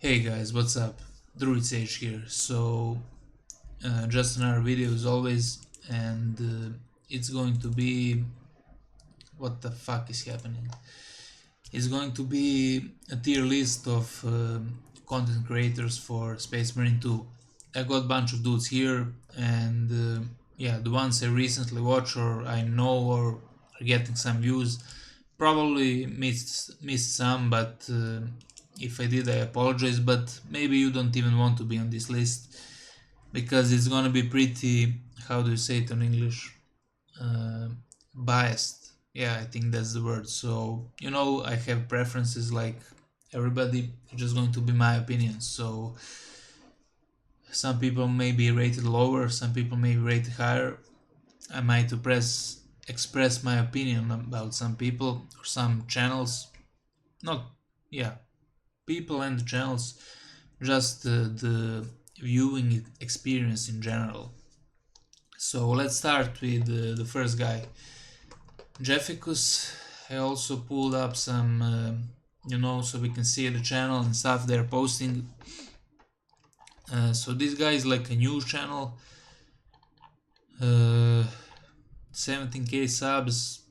Hey guys, what's up? DannyDeem here. Just another video as always, and it's going to be what the fuck is happening? It's going to be a tier list of content creators for Space Marine 2. I got a bunch of dudes here, and yeah, the ones I recently watched or I know or are getting some views. Probably missed some, but if I did, I apologize. But maybe you don't even want to be on this list because it's gonna be pretty, how do you say it in English? Biased. Yeah, I think that's the word. So I have preferences like everybody. It's just going to be my opinion. So some people may be rated lower, some people may be rated higher. I might express my opinion about some people or some channels. Not, yeah, people and channels, just the viewing experience in general. So let's start with the first guy, Jeficus. I also pulled up some, so we can see the channel and stuff they're posting. So this guy is like a news channel. 17k subs,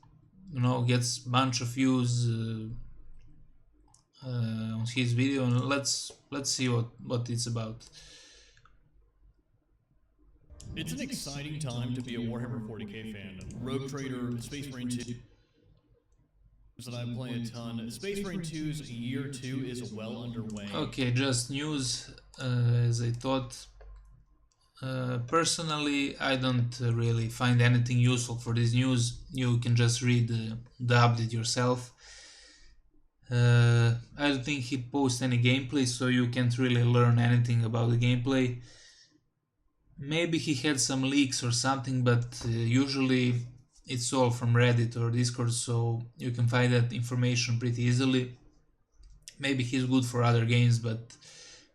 gets bunch of views on his video, and let's see what it's about. It's an exciting time to be a Warhammer 40k fan. Rogue Trader, Space Marine 2 that I'm playing a ton. Space Marine 2's Year 2 is well underway. Okay, just news, as I thought. Personally, I don't really find anything useful for this news. You can just read the update yourself. I don't think he posts any gameplay, so you can't really learn anything about the gameplay. Maybe he had some leaks or something, but usually it's all from Reddit or Discord, so you can find that information pretty easily. Maybe he's good for other games, but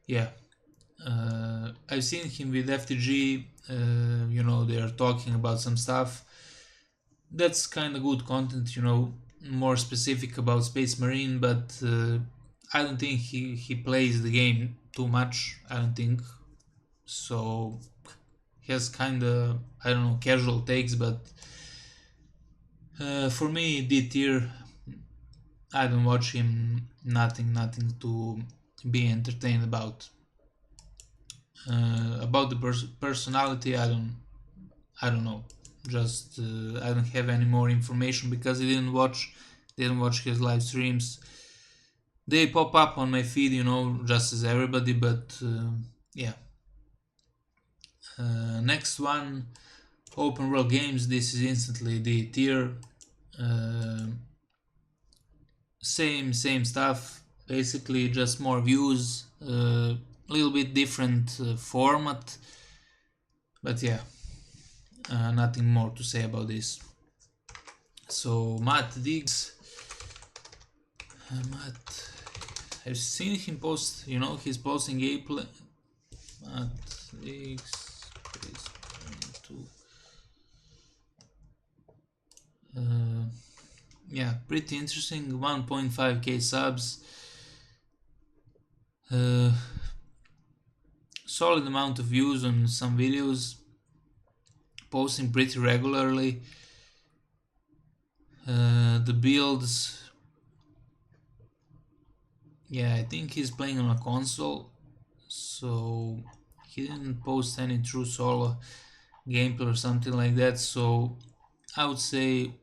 yeah. I've seen him with FTG, they are talking about some stuff. That's kind of good content, more specific about Space Marine, but I don't think he plays the game too much, I don't think. So he has kind of, I don't know, casual takes, but for me, D tier, I don't watch him, nothing to be entertained about. About the personality, I don't know. Just I don't have any more information because I didn't watch his live streams. They pop up on my feed, just as everybody. But yeah. Next one, openworldgames. This is instantly the tier. Same stuff. Basically, just more views. Little bit different format, but yeah, nothing more to say about this. So mattdeegz, I've seen him post, he's posting gameplay. mattdeegz, yeah, pretty interesting. 1.5k subs. Solid amount of views on some videos, posting pretty regularly. The builds, yeah, I think he's playing on a console, so he didn't post any true solo gameplay or something like that, so I would say,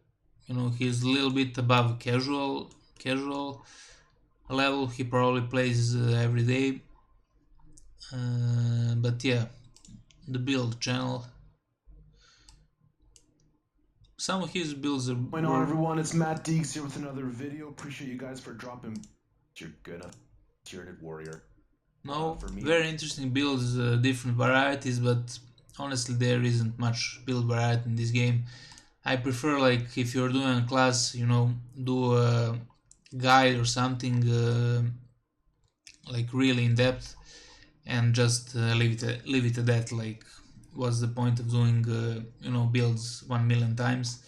he's a little bit above casual level. He probably plays every day. But yeah, the build channel, some of his builds are... Going on, everyone, it's mattdeegz here with another video. Appreciate you guys for dropping. You're good, tiered warrior. No, very interesting builds, different varieties, but honestly there isn't much build variety in this game. I prefer, like, if you're doing a class, do a guide or something like really in depth, and just leave it at that. Like, what's the point of doing builds 1 million times?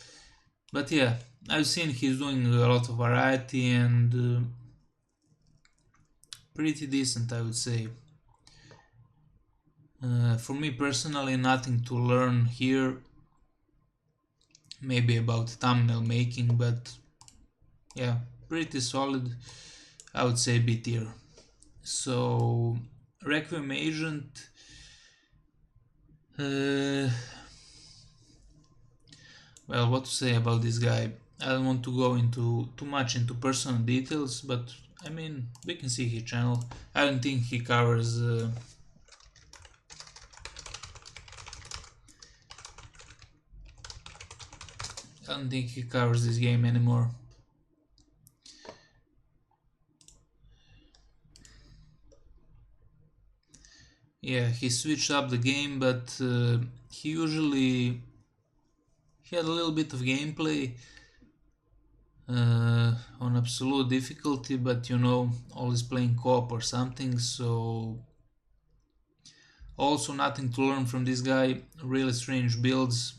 But yeah, I've seen he's doing a lot of variety, and pretty decent, I would say. For me personally, nothing to learn here. Maybe about thumbnail making, but yeah, pretty solid. I would say B tier. So Requiem Agent. Well, what to say about this guy? I don't want to go into too much into personal details, but I mean, we can see his channel. I don't think he covers this game anymore. Yeah, he switched up the game, but he had a little bit of gameplay on absolute difficulty, but you know, always playing co-op or something, so also nothing to learn from this guy. Really strange builds.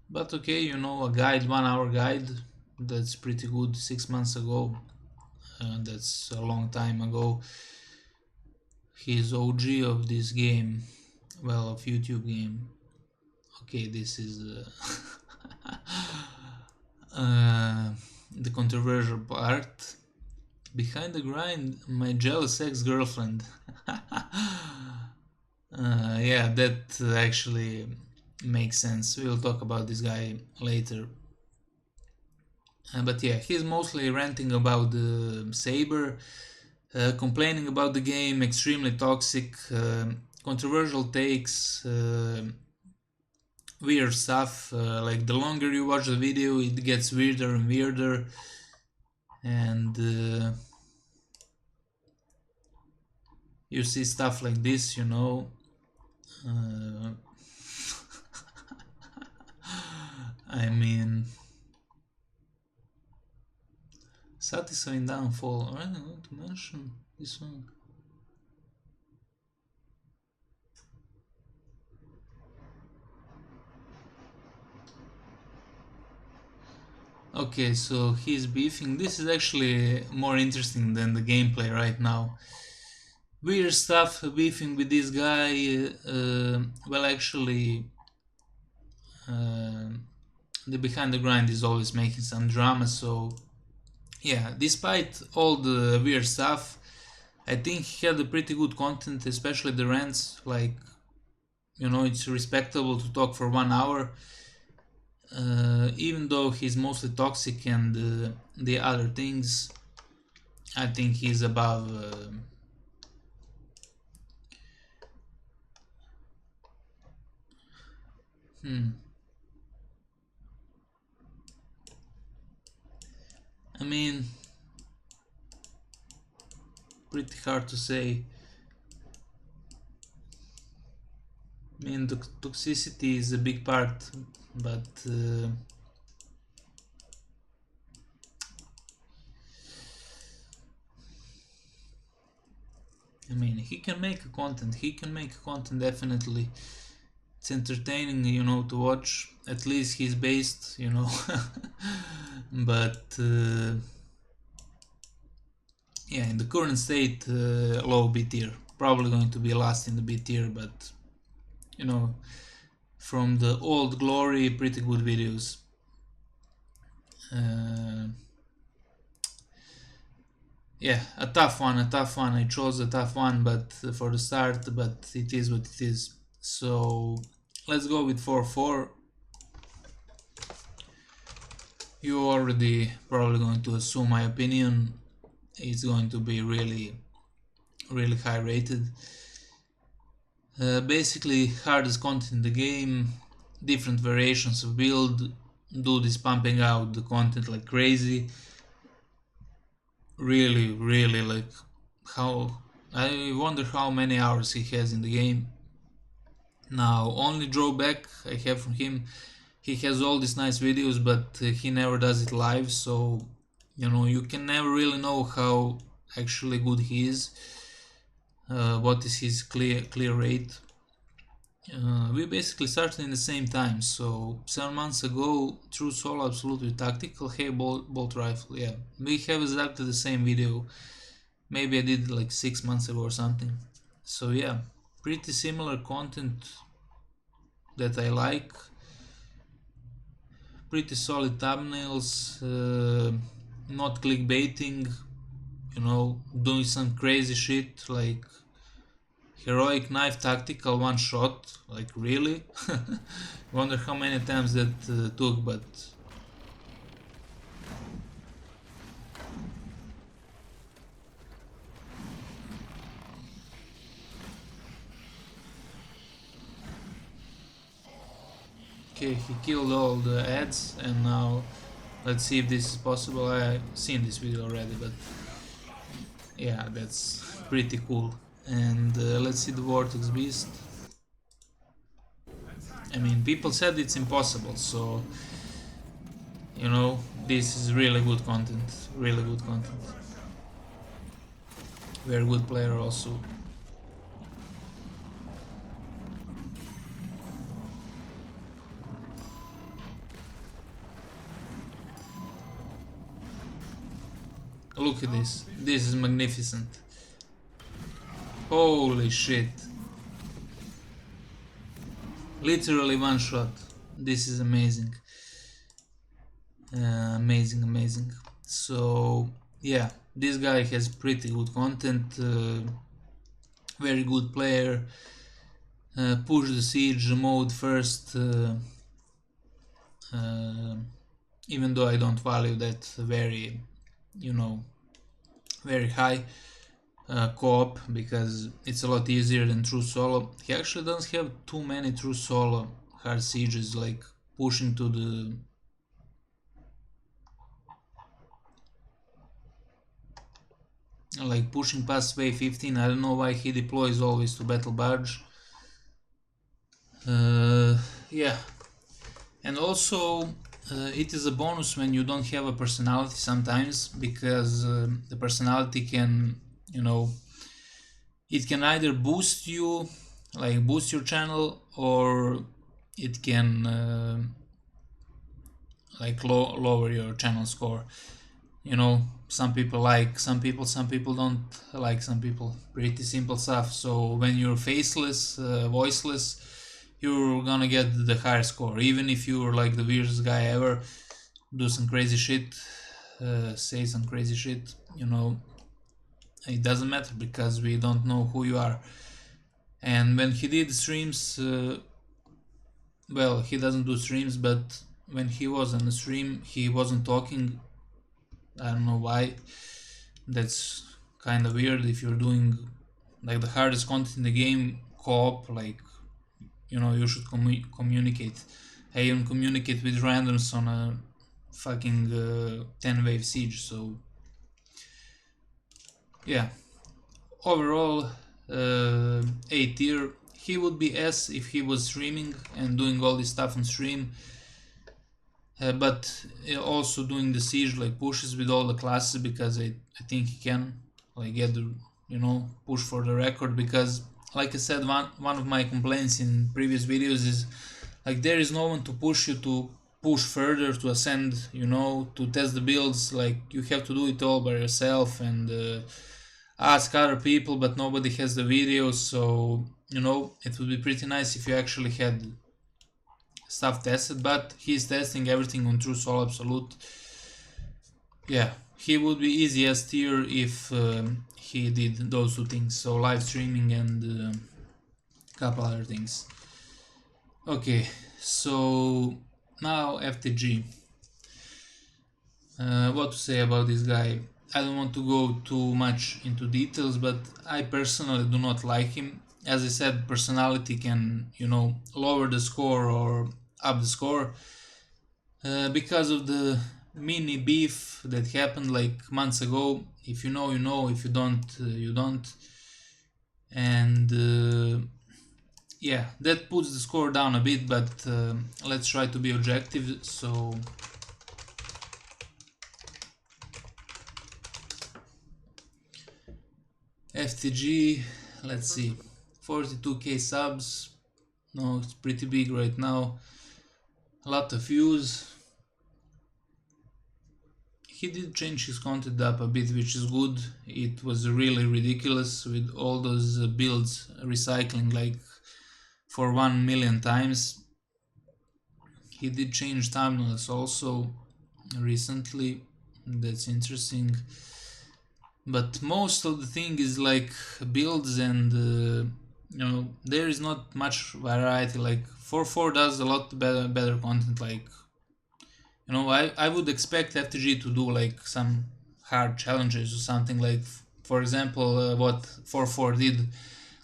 But okay, you know, a guide, 1 hour guide, that's pretty good. 6 months ago, that's a long time ago. He's OG of this game, well, of YouTube game. Okay, this is the controversial part. Behind the grind, my jealous ex-girlfriend. Yeah, that actually makes sense. We'll talk about this guy later. But yeah, he's mostly ranting about the Saber, complaining about the game, extremely toxic, controversial takes, weird stuff. Like the longer you watch the video, it gets weirder and weirder. And you see stuff like this, you know. I mean, satisfying downfall. I don't want to mention this one. Okay, so he's beefing. This is actually more interesting than the gameplay right now. Weird stuff, beefing with this guy. Well, actually, the Behind the Grind is always making some drama, so yeah, despite all the weird stuff, I think he had a pretty good content, especially the rants. Like, you know, it's respectable to talk for 1 hour. Even though he's mostly toxic and the other things, I think he's above. I mean, pretty hard to say. I mean, the toxicity is a big part, but I mean, he can make a content. He can make a content, definitely. It's entertaining, you know, to watch. At least he's based, you know. But yeah, in the current state, low B tier. Probably going to be last in the B tier, but you know, from the old glory, pretty good videos. Yeah, a tough one. I chose a tough one, but for the start, but it is what it is. So let's go with 4-4. You already probably going to assume my opinion. It's going to be really, really high rated. Basically, hardest content in the game, different variations of build, dude is pumping out the content like crazy. Really, really, like, how, I wonder how many hours he has in the game. Now, only drawback I have from him, he has all these nice videos, but he never does it live, so you know, you can never really know how actually good he is. What is his clear rate? we basically started in the same time. So 7 months ago, true solo, absolutely tactical, hey bolt rifle. Yeah, we have exactly the same video. Maybe I did like 6 months ago or something. So yeah, pretty similar content that I like. Pretty solid thumbnails, not clickbaiting, you know, doing some crazy shit like heroic knife tactical one shot, like really? Wonder how many times that took, but okay, he killed all the ads, and now let's see if this is possible. I've seen this video already, but yeah, that's pretty cool. And let's see the Vortex Beast. I mean, people said it's impossible, so you know, this is really good content. Really good content. Very good player also. Look at this. This is magnificent. Holy shit. Literally one shot. This is amazing. Amazing, amazing. So yeah, this guy has pretty good content. Very good player. Push the siege mode first. Even though I don't value that very, you know, very high. Co-op, because it's a lot easier than true solo. He actually doesn't have too many true solo hard sieges, like pushing to the pushing past wave 15. I don't know why he deploys always to battle barge. Yeah, and also it is a bonus when you don't have a personality sometimes, because the personality can, you know, it can either boost you, like boost your channel, or it can like lower your channel score. You know, some people like, some people don't like, some people. Pretty simple stuff. So when you're faceless, voiceless, you're gonna get the higher score, even if you're like the weirdest guy ever, do some crazy shit, say some crazy shit, you know, it doesn't matter because we don't know who you are. And when he did streams, well, he doesn't do streams, but when he was on the stream, he wasn't talking. I don't know why. That's kind of weird if you're doing like the hardest content in the game, co-op, like, you know, you should communicate. I even communicate with randoms on a fucking 10 wave siege, so yeah. Overall, A tier. He would be S if he was streaming and doing all this stuff on stream. But also doing the siege, like pushes with all the classes, because I think he can like get the, you know, push for the record. Because like I said, one of my complaints in previous videos is like there is no one to push you to push further, to ascend, you know, to test the builds. Like you have to do it all by yourself and ask other people, but nobody has the videos. So you know, it would be pretty nice if you actually had stuff tested, but he's testing everything on true solo absolute. Yeah, he would be easiest tier if he did those two things, so live streaming and couple other things. Okay, so now FTG. What to say about this guy? I don't want to go too much into details, but I personally do not like him. As I said, personality can, you know, lower the score or up the score, because of the mini beef that happened like months ago. If you know, you know. If you don't, you don't. And yeah, that puts the score down a bit, but let's try to be objective. So FTG, let's see, 42k subs, No, it's pretty big right now. A lot of views. He did change his content up a bit, which is good. It was really ridiculous with all those builds recycling like for 1 million times. He did change thumbnails also recently. That's interesting. But most of the thing is like builds and there is not much variety. Like 4.4 does a lot better content. Like I would expect FTG to do like some hard challenges or something, like for example what 4.4 did,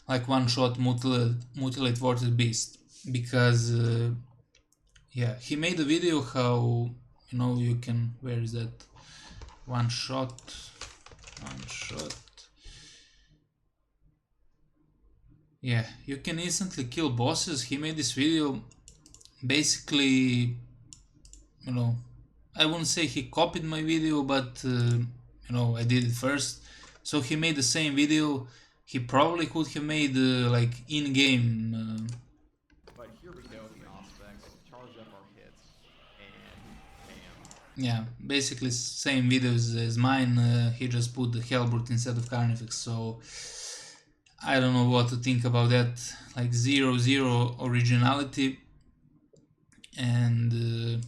like one shot mutilate Vorted Beast, because yeah, he made a video how you can, where is that, one shot, yeah, you can instantly kill bosses. He made this video basically, I wouldn't say he copied my video, but I did it first. So he made the same video. He probably could have made like in-game. But here we go, the aspects, charge up our hits, and bam. Yeah, basically same videos as mine. He just put the Hellbrute instead of Carnifex. So I don't know what to think about that. Like zero originality, and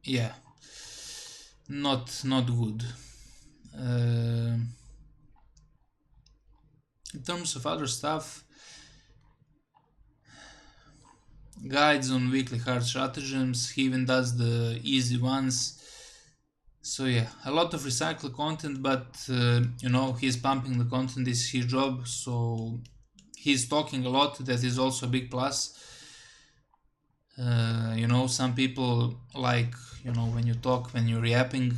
yeah, not good. In terms of other stuff, guides on weekly hard stratagems, he even does the easy ones. So yeah, a lot of recycled content, but he's pumping the content, this is his job, so he's talking a lot. That is also a big plus. Some people like when you talk, when you're yapping,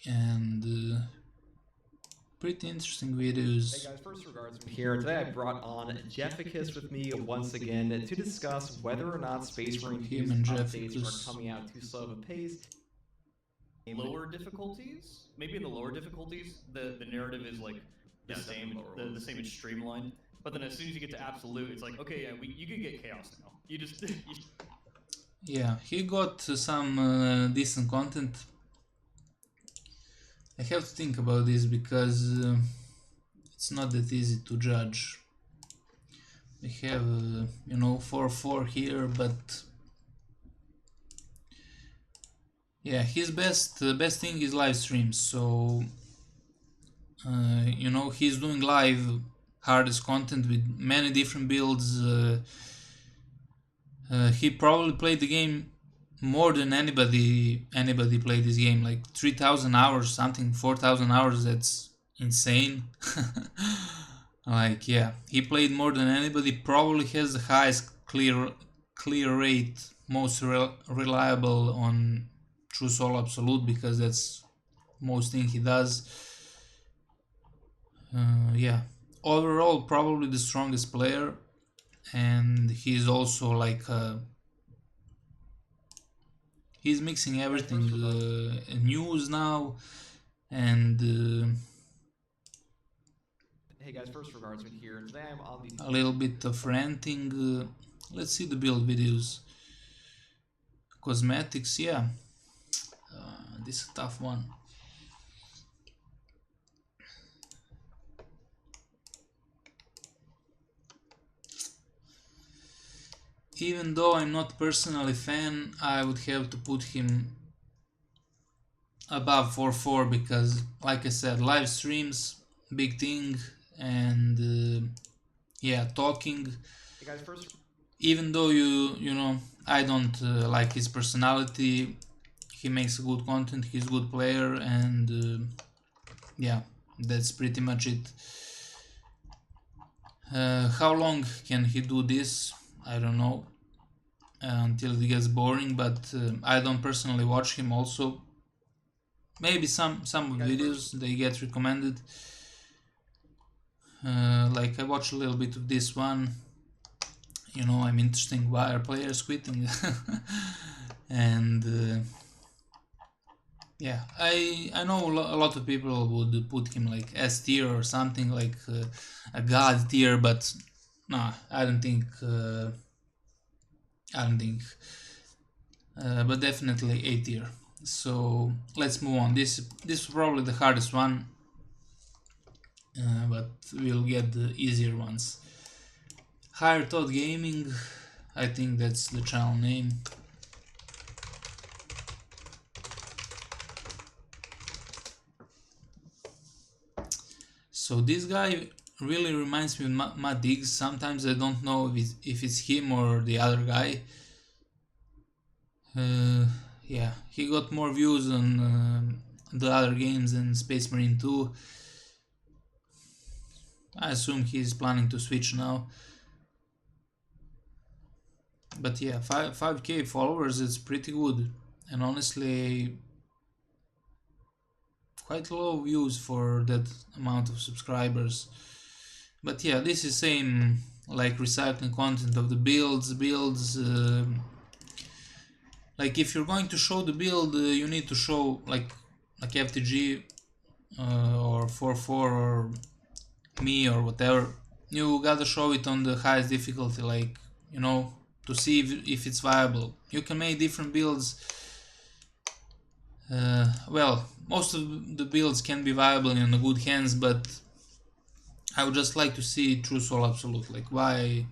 and pretty interesting videos. Hey guys, FirstTourGuardsman here. Today I brought on Jeficus with me once again to discuss whether or not Space Marine Him and updates Jeficus. are coming out too slow of a pace. Lower difficulties, maybe in the lower difficulties, the narrative is like the same, the same, it's streamlined. But then as soon as you get to absolute, it's like, okay, yeah, you can get chaos now. You just Yeah, he got some decent content. I have to think about this because it's not that easy to judge. We have 4.4 here, but yeah, his best thing is live streams. So he's doing live hardest content with many different builds. He probably played the game more than anybody played this game, like 3,000 hours, something, 4,000 hours. That's insane. Like, yeah, he played more than anybody. Probably has the highest clear rate, most reliable on True Soul Absolute, because that's most thing he does. Yeah, overall probably the strongest player, and he's also like he's mixing everything, news now, and Hey guys, FirstTourGuardsman here. Today I'm on the a little bit of ranting. Let's see the build videos. Cosmetics, yeah. This is a tough one. Even though I'm not personally a fan, I would have to put him above 4.4 because, like I said, live streams, big thing, and yeah, talking. Hey guys, first Even though I don't like his personality, he makes good content, he's a good player, and yeah, that's pretty much it. How long can he do this? I don't know, until it gets boring, but I don't personally watch him also. Maybe some videos they get recommended, like I watch a little bit of this one. I'm interesting why are players quitting. And yeah, I know a lot of people would put him like S tier or something, like a god tier, but Nah, I don't think. But definitely A tier. So let's move on. This is probably the hardest one, but we'll get the easier ones. Higher Thought Gaming, I think that's the channel name. So this guy really reminds me of mattdeegz. Sometimes I don't know if it's him or the other guy. Yeah, he got more views on the other games than Space Marine 2. I assume he's planning to switch now. But yeah, 5k followers is pretty good, and honestly quite low views for that amount of subscribers. But yeah, this is same like recycling content of the builds. Like if you're going to show the build, you need to show like FTG or 4-4 or me or whatever. You gotta show it on the highest difficulty, like, you know, to see if it's viable. You can make different builds. Well, most of the builds can be viable in the good hands, but I would just like to see True Soul Absolute. Like, why?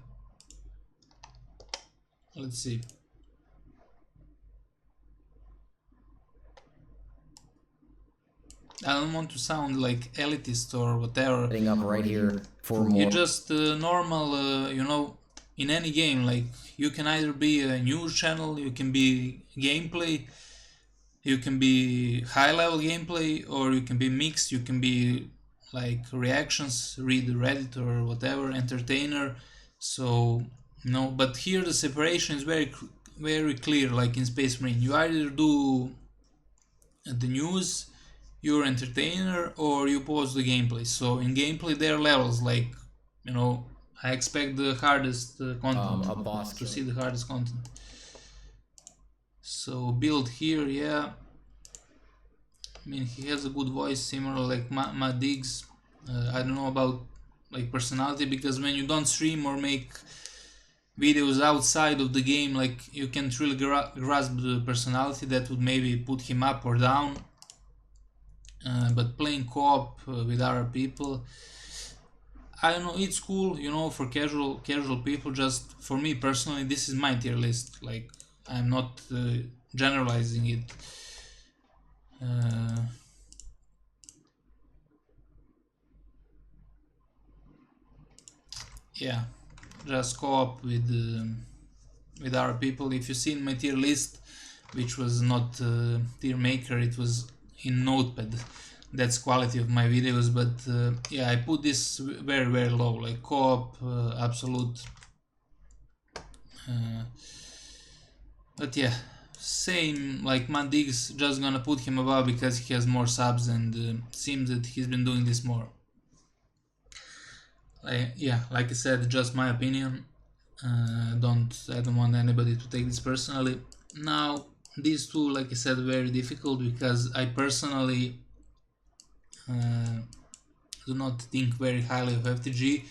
Let's see. I don't want to sound like elitist or whatever. Setting up right here for more. You're just normal, you know, in any game. Like, you can either be a news channel, you can be gameplay, you can be high level gameplay, or you can be mixed, you can be like reactions, read Reddit or whatever, entertainer. So, you know, but here the separation is very clear, like in Space Marine. You either do the news, you're entertainer, or you post the gameplay. So in gameplay there are levels, like, you know, I expect the hardest content to see the hardest content. So build here, yeah. I mean, he has a good voice, similar like mattdeegz. I don't know about like personality, because when you don't stream or make videos outside of the game, like, you can't really grasp the personality that would maybe put him up or down. But playing co-op with other people, I don't know, it's cool, you know, for casual people. Just for me personally, this is my tier list. Like, I'm not generalizing it. Yeah, just co-op with other people. If you see in my tier list, which was not tier maker, it was in Notepad. That's quality of my videos, but yeah, I put this very low, like co-op, absolute. But yeah, same like mattdeegz, just gonna put him above because he has more subs, and seems that he's been doing this more. Yeah, like I said, just my opinion. I don't want anybody to take this personally. Now, these two, like I said, very difficult, because I personally do not think very highly of FTG.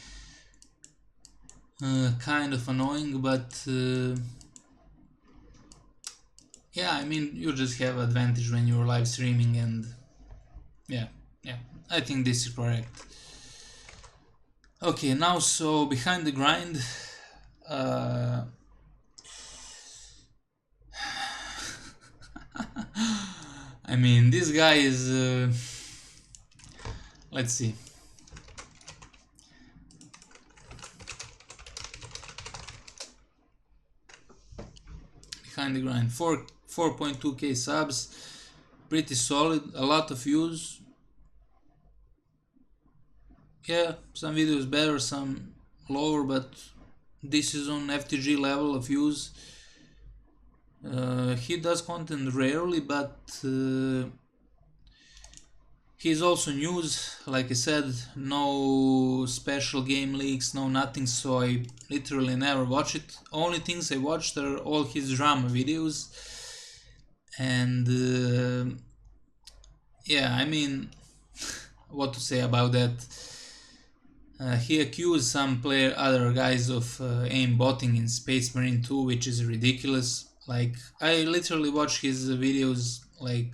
Kind of annoying, but yeah, I mean, you just have advantage when you're live streaming, and yeah, I think this is correct. Okay, now, so behind the grind, I mean, this guy is let's see. Behind the grind, 4.2k subs, pretty solid, a lot of views. Yeah, some videos better, some lower, but this is on FTG level of views. He does content rarely, but he's also news. Like I said, no special game leaks, no nothing, so I literally never watch it. Only things I watched are all his drama videos. And yeah, I mean, what to say about that? He accused some other guys of aimbotting in Space Marine 2, which is ridiculous. Like, I literally watch his videos like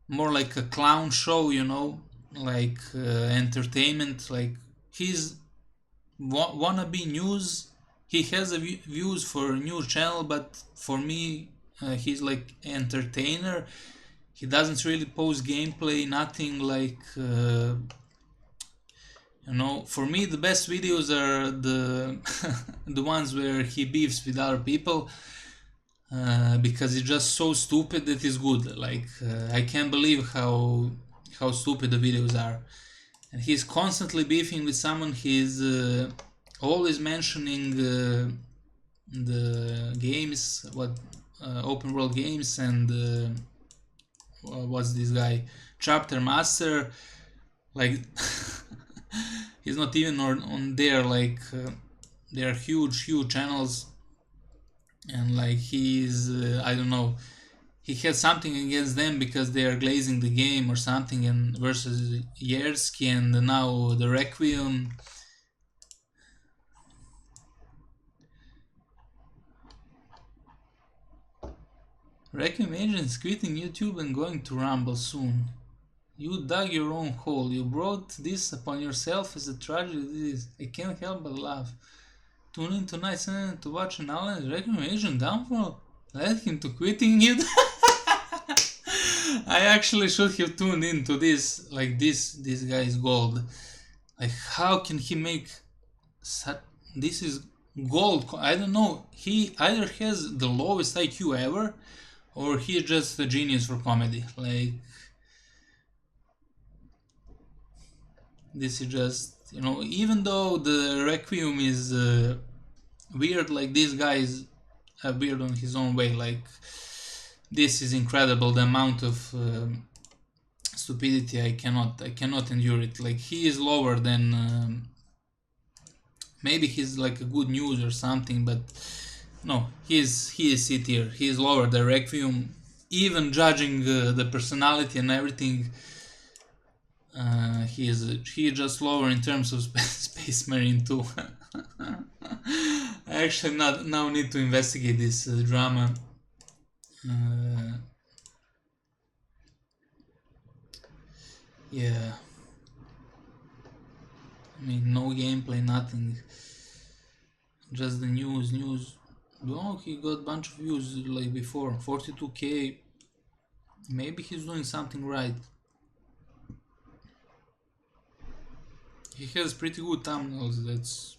more like a clown show, you know, like entertainment. Like, he's wannabe news. He has a views for a news channel, but for me, he's like entertainer. He doesn't really post gameplay, nothing like. You know, for me the best videos are the the ones where he beefs with other people, because it's just so stupid that it's good. Like, I can't believe how stupid the videos are. And he's constantly beefing with someone. He's always mentioning the games, open world games, and what's this guy, ChapterMaster. Like, he's not even on there. Like, they are huge channels, and like, he's I don't know, he has something against them because they are glazing the game or something, and versus Yeertski and now the Requiem. Requiem agents quitting YouTube and going to Rumble soon. You dug your own hole. You brought this upon yourself as a tragedy. I can't help but laugh. Tune in tonight to watch an online Requiem agent downfall. Led him to quitting it. I actually should have tuned into this. Like, this guy is gold. Like, how can he make this is gold? I don't know. He either has the lowest IQ ever, or he's just a genius for comedy. Like, this is just, you know, even though the Requiem is weird, like, this guy is weird on his own way. Like, this is incredible, the amount of stupidity. I cannot endure it. Like, he is lower than maybe he's like a good news or something, but no, he is C tier. He is lower than Requiem, even judging the personality and everything. He is just lower in terms of Space Marine 2. I actually now need to investigate this drama. Yeah, I mean, no gameplay, nothing, just the news. Oh, he got a bunch of views like before, 42k. Maybe he's doing something right. He has pretty good thumbnails. That's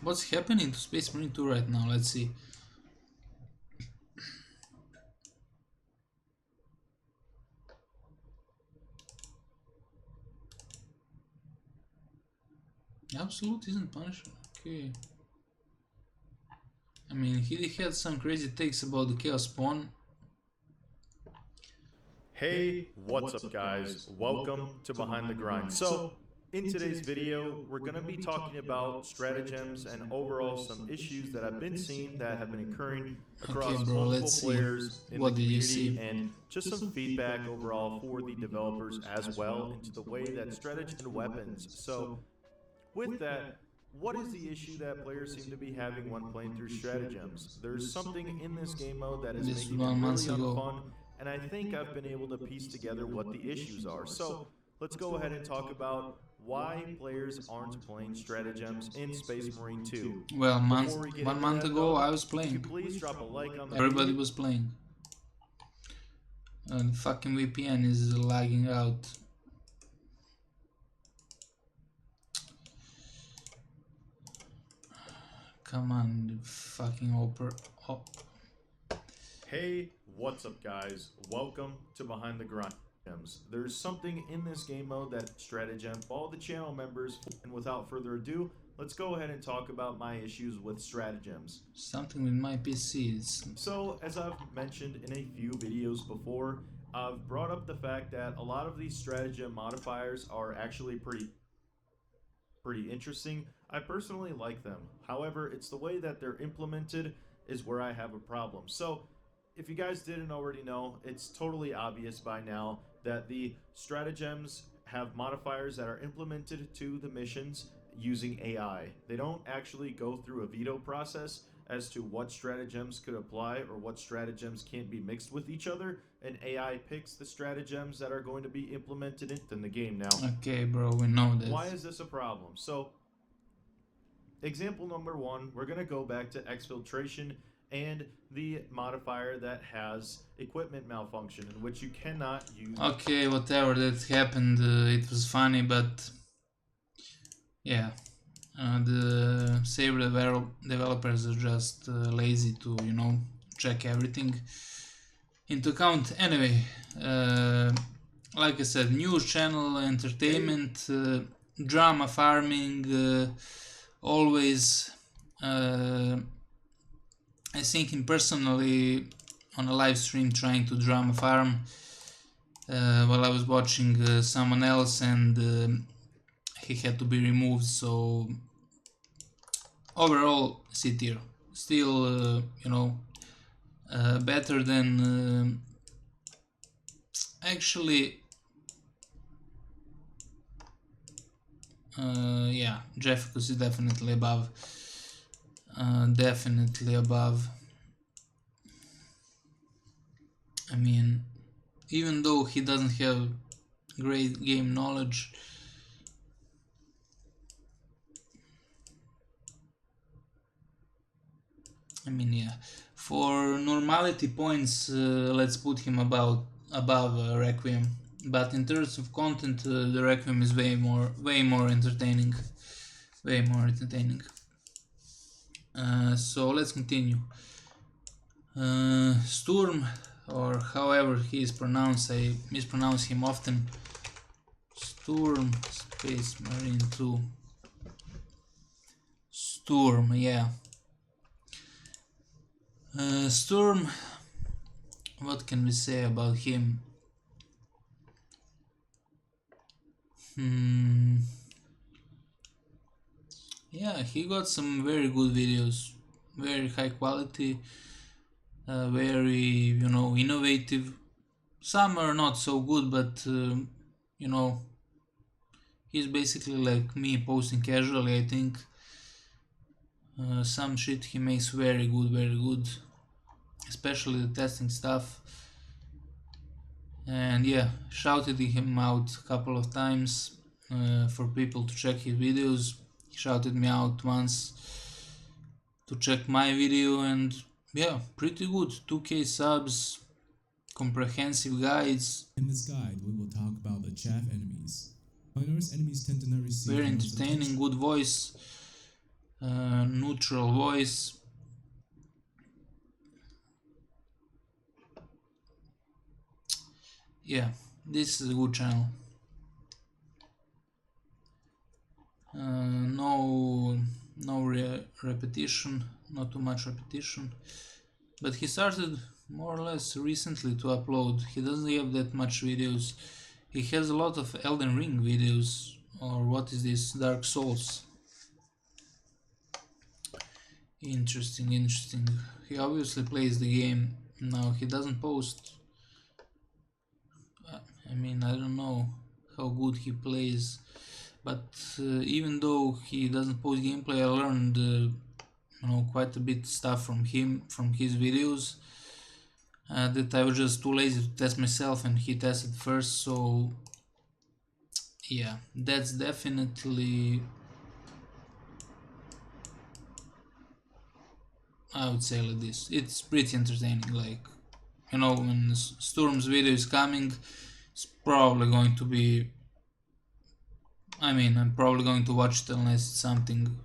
what's happening to Space Marine 2 right now. Let's see. Absolute isn't punished. Okay. I mean, he had some crazy takes about the Chaos Spawn. Hey, what's up guys? Welcome to Behind the Grind. So, in today's video, we're going to be talking about stratagems and overall some issues that I've been seeing that have been occurring across multiple players in the community, and just some feedback overall for the developers as well into the way that strategy and weapons. So, with that, what is the issue that players seem to be having when playing through stratagems? There's something in this game mode that is making it really unfun, and I think I've been able to piece together what the issues are. So let's go ahead and talk about why players aren't playing stratagems in Space Marine 2. Well, 1 month ago I was playing. Please drop a like on the Everybody was playing. And fucking VPN is lagging out. Come on, fucking Hey, what's up guys? Welcome to Behind the Grind. There's something in this game mode that stratagem all the channel members, and without further ado, let's go ahead and talk about my issues with stratagems. Something with my PCs. So, as I've mentioned in a few videos before, I've brought up the fact that a lot of these stratagem modifiers are actually pretty interesting. I personally like them. However, it's the way that they're implemented is where I have a problem. So, if you guys didn't already know, it's totally obvious by now that the stratagems have modifiers that are implemented to the missions using AI. They don't actually go through a veto process as to what stratagems could apply or what stratagems can't be mixed with each other, and AI picks the stratagems that are going to be implemented in the game. Now, Okay, bro, we know that. why is this a problem? So, example number one, we're going to go back to exfiltration and the modifier that has equipment malfunction, in which you cannot use... Okay, whatever that happened, it was funny, but yeah, the Saber developers are just lazy to, you know, check everything into account. Anyway, like I said, news channel, entertainment, drama farming, always. I think him personally on a live stream trying to drama farm while I was watching someone else, and he had to be removed. So overall, C tier. Still, you know, better than actually. Yeah, Jeficus is definitely above. Definitely above. I mean, even though he doesn't have great game knowledge, I mean, yeah, for normality points, let's put him above Requiem. But in terms of content, the Requiem is way more entertaining. Way more entertaining. So let's continue. Sturm, or however he is pronounced, I mispronounce him often. Sturm Space Marine 2. Sturm, yeah. Sturm, what can we say about him? Yeah, he got some very good videos, very high quality, very, you know, innovative. Some are not so good, but you know, he's basically like me, posting casually. I think some shit he makes very good, especially the testing stuff. And yeah, shouted him out a couple of times for people to check his videos. He shouted me out once to check my video, and yeah, pretty good. 2K subs, comprehensive guides. In this guide, we will talk about the chaff enemies. I notice enemies tend to not receive Very most entertaining, attention. good voice, neutral voice. Yeah, this is a good channel. No repetition, not too much repetition. But he started more or less recently to upload. He doesn't have that much videos. He has a lot of Elden Ring videos, or what is this, Dark Souls. Interesting. He obviously plays the game. Now he doesn't post. I mean, I don't know how good he plays, but even though he doesn't post gameplay, I learned you know, quite a bit stuff from him, from his videos, that I was just too lazy to test myself, and he tested first. So yeah, that's definitely, I would say like this, it's pretty entertaining. Like, you know, when Sturm's video is coming, it's probably going to be, I mean, I'm probably going to watch it unless it's something.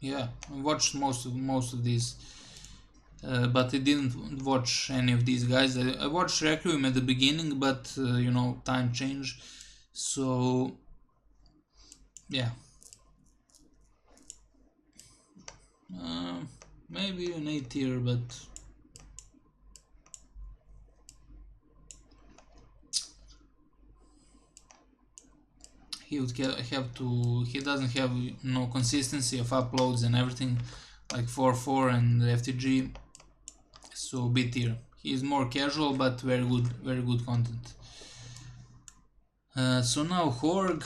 Yeah, I watched most of these, but I didn't watch any of these guys. I watched Requiem at the beginning, but you know, time changed, so yeah. Maybe an A tier, but he would have to, he doesn't have no consistency of uploads and everything, like 4.4 and FTG, so B tier. He's more casual, but very good content. So now Horg.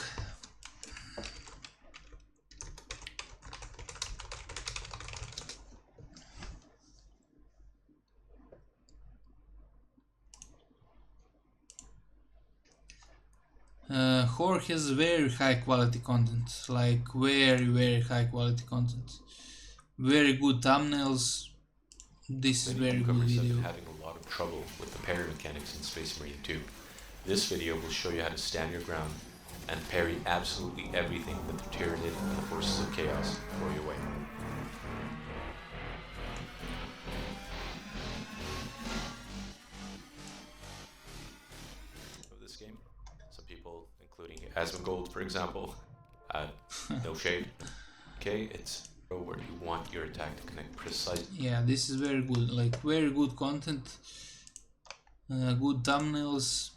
Horg has very high quality content, like very high quality content. Very good thumbnails. This is very good newcomers have video. been having a lot of trouble with the parry mechanics in Space Marine 2. This video will show you how to stand your ground and parry absolutely everything that the Tyranid and the Forces of Chaos throw your way. Of this game, some people, including Asmongold, for example, no shade. Okay, it's where you want your attack to connect precisely. Yeah, this is very good, like very good content, good thumbnails.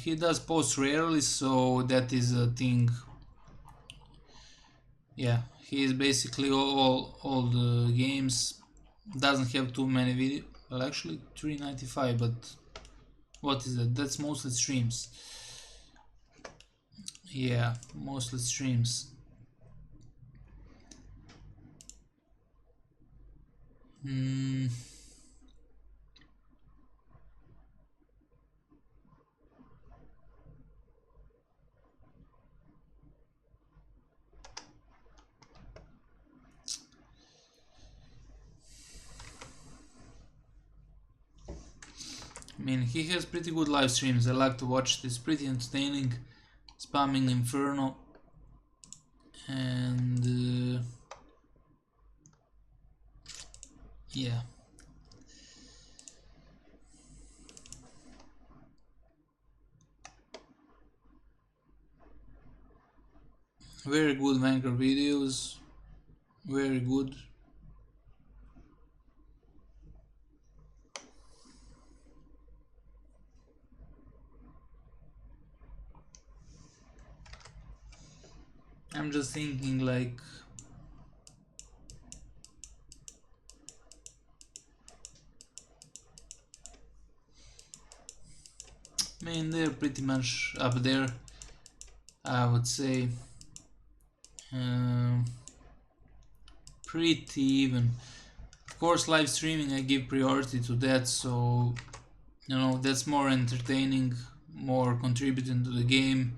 He does post rarely, so that is a thing. Yeah, he is basically all the games. Doesn't have too many videos. Well, actually 395, but what is that? That's mostly streams. Yeah, mostly streams. I mean, he has pretty good live streams. I like to watch it. It's pretty entertaining. Spamming Inferno. And yeah. Very good Vanguard videos. Very good. I'm just thinking like I mean, they're pretty much up there, I would say. Pretty even. Of course, live streaming, I give priority to that, so you know, that's more entertaining, more contributing to the game.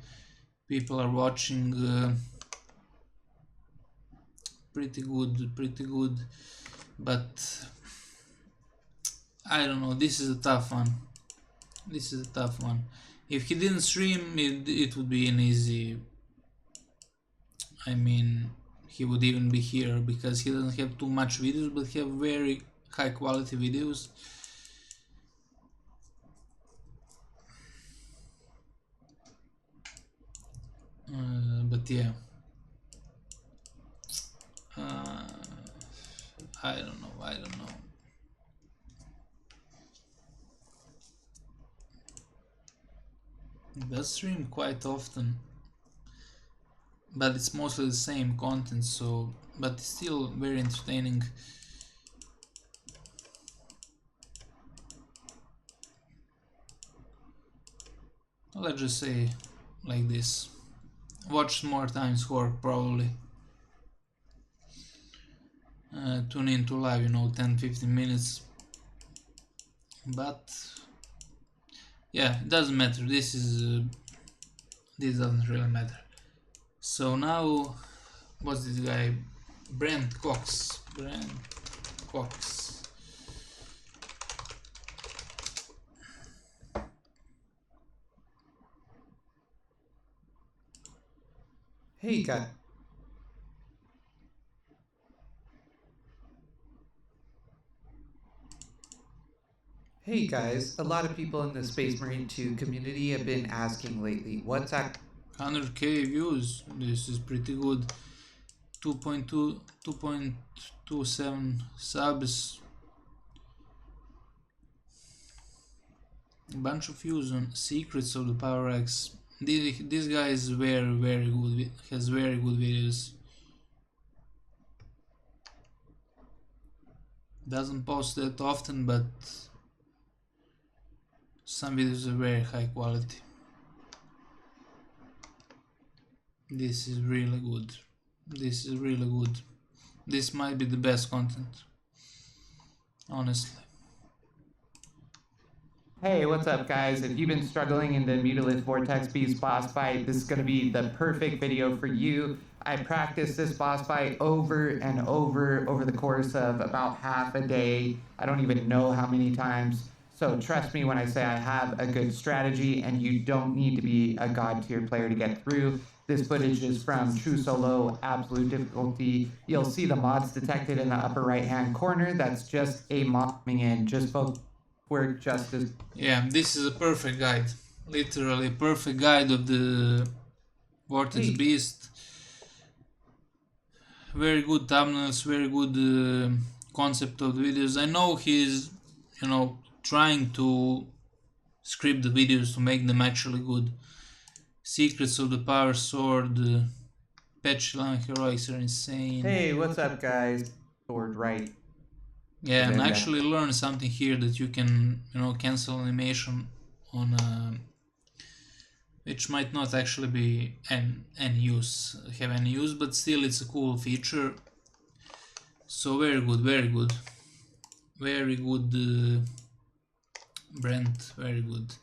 People are watching. Pretty good, but I don't know, this is a tough one. If he didn't stream, it would be an easy, I mean, he would even be here, because he doesn't have too much videos, but he have very high quality videos. But yeah, I don't know. He does stream quite often, but it's mostly the same content, so, but it's still very entertaining. Let's just say like this. Watch more times Horg, probably. Tune into live, you know, 10-15 minutes. But yeah, it doesn't matter. This doesn't really matter. So now, what's this guy? Brent Cox. Hey, guys. Hey guys, a lot of people in the Space Marine 2 community have been asking lately, what's that 100k views. This is pretty good. 2.27 subs. A bunch of views on Secrets of the Power X. This guy is very good. Has very good videos. Doesn't post that often, but some videos are very high quality. This is really good. This is really good. This might be the best content, honestly. Hey, what's up guys? If you've been struggling in the Mutilith Vortex Beast boss fight, this is going to be the perfect video for you. I practiced this boss fight over and over the course of about half a day. I don't even know how many times. So trust me when I say I have a good strategy and you don't need to be a god tier player to get through. This footage is from True Solo Absolute Difficulty. You'll see the mods detected in the upper right hand corner. That's just a mod coming in, just folks. Work justice. Yeah, this is a perfect guide. Literally a perfect guide of the Vortex Beast. Very good thumbnails, very good concept of the videos. I know he's, you know, trying to script the videos to make them actually good. Secrets of the Power Sword, Petulant Heroics are insane. Hey, what's up guys? Sword right. Yeah, and actually learn something here that you can, you know, cancel animation on which might not actually be have any use, but still it's a cool feature. So very good, very good. Very good, Brent, very good.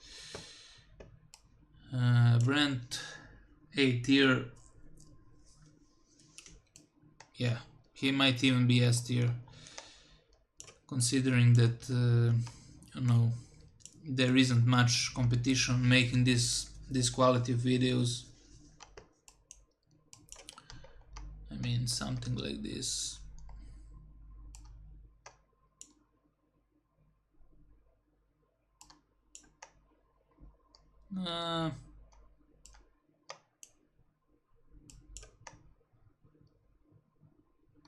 Brent, A tier. Yeah, he might even be S tier. Considering that, you know, there isn't much competition making this quality of videos. I mean, something like this.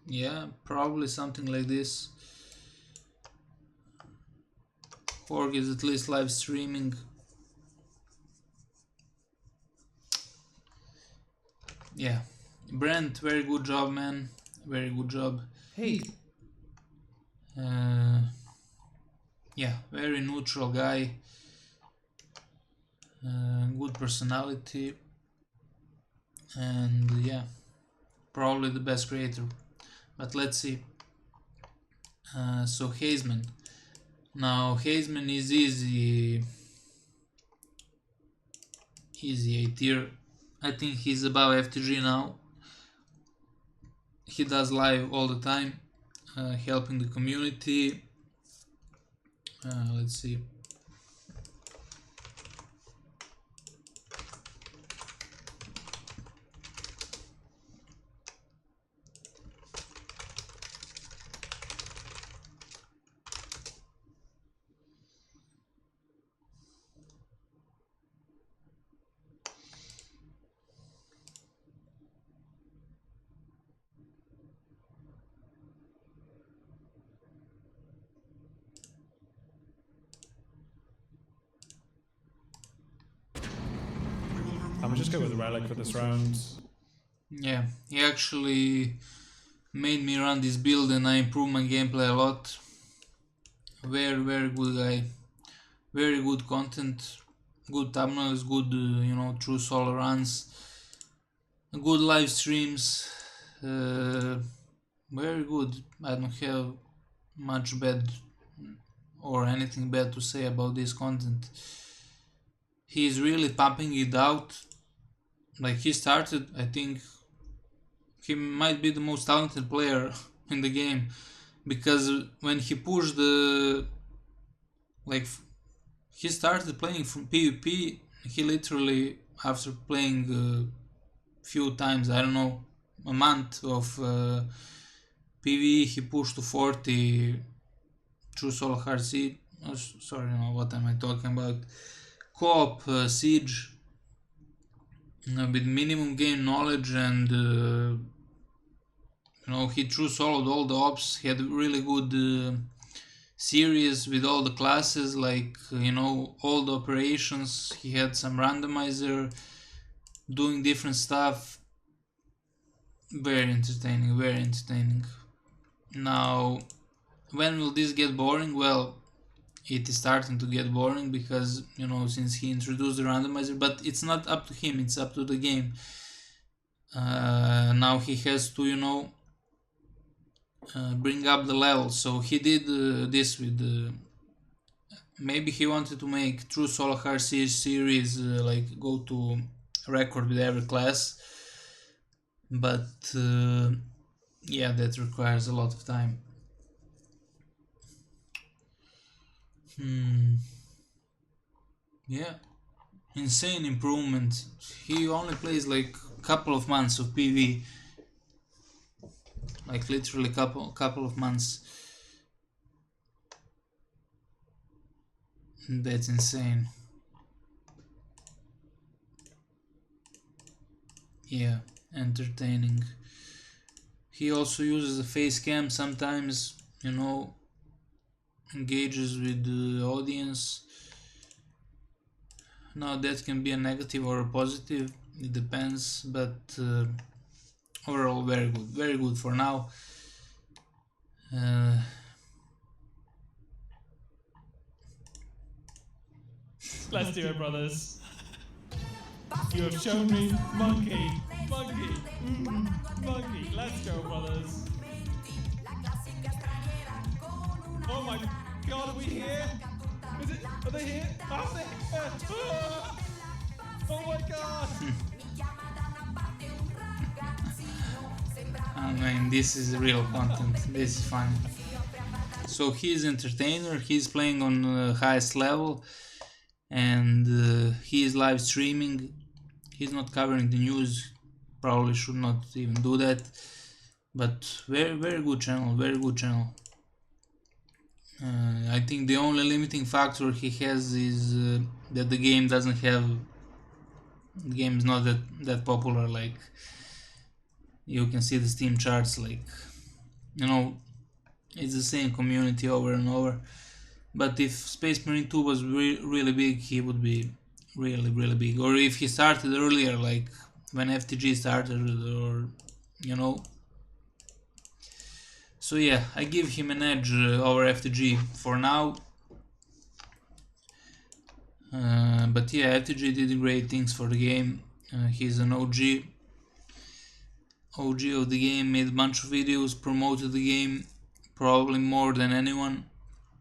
Yeah, probably something like this. Horg is at least live streaming. Yeah, Brent, very good job, man. Very good job. Hey. Yeah, very neutral guy. Good personality. And yeah, probably the best creator. But let's see. So Hazeman. Now Hazeman is easy A tier. I think he's above FTG now. He does live all the time, helping the community. Let's see. I'm gonna just go with the relic for this round. Yeah, he actually made me run this build and I improved my gameplay a lot. Very good guy. Very good content. Good thumbnails, good, you know, true solo runs. Good live streams. Very good. I don't have much bad or anything bad to say about this content. He's really pumping it out. Like he started, I think he might be the most talented player in the game, because when he pushed the, like, he started playing from PvP, he literally, after playing a few times, I don't know, a month of PvE, he pushed to 40 true solo hard siege. Oh, sorry, no, what am I talking about? Co-op siege. With minimum game knowledge, and you know, he true soloed all the ops. He had really good series with all the classes, like, you know, all the operations. He had some randomizer doing different stuff. Very entertaining, very entertaining. Now, when will this get boring? Well, it is starting to get boring because, you know, since he introduced the randomizer, but it's not up to him, it's up to the game. Now he has to, you know, bring up the level. So he did this with maybe he wanted to make true solo hard series, like go to record with every class, but yeah, that requires a lot of time. Yeah, insane improvement. He only plays like a couple of months of PV, like literally couple of months. That's insane. Yeah, entertaining. He also uses a face cam sometimes, you know, engages with the audience. Now that can be a negative or a positive, it depends, but overall very good for now. Let's do it, brothers. You have shown me monkey, monkey, monkey. Let's go, brothers. Oh my God, are we here? Is it? Are they here? Are they here? Oh my God! I mean, this is real content. This is fun. So he's entertainer. He's playing on the highest level. And he is live streaming. He's not covering the news, probably should not even do that, but very good channel, very good channel. I think the only limiting factor he has is that the game doesn't have, the game is not that popular. Like, you can see the Steam charts, like, you know, it's the same community over and over. But if Space Marine 2 was really big, he would be really big. Or if he started earlier, like when FTG started, or, you know. So yeah, I give him an edge over FTG for now. But yeah, FTG did great things for the game. He's an OG of the game, made a bunch of videos, promoted the game probably more than anyone.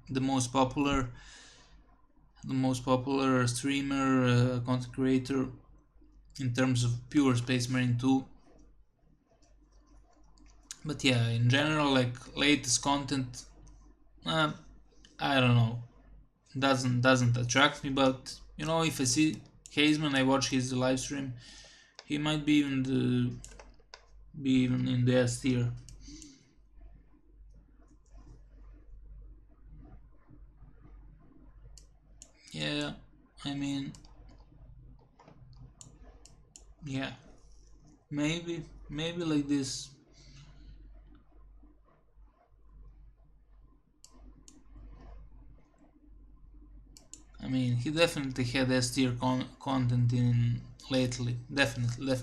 The most popular streamer, content creator in terms of pure Space Marine 2. But yeah, in general, like latest content, I don't know, doesn't attract me. But you know, if I see Hazeman, I watch his live stream, he might be even in the S tier. Yeah, I mean, yeah, maybe like this. I mean, he definitely had S tier content in lately, definitely.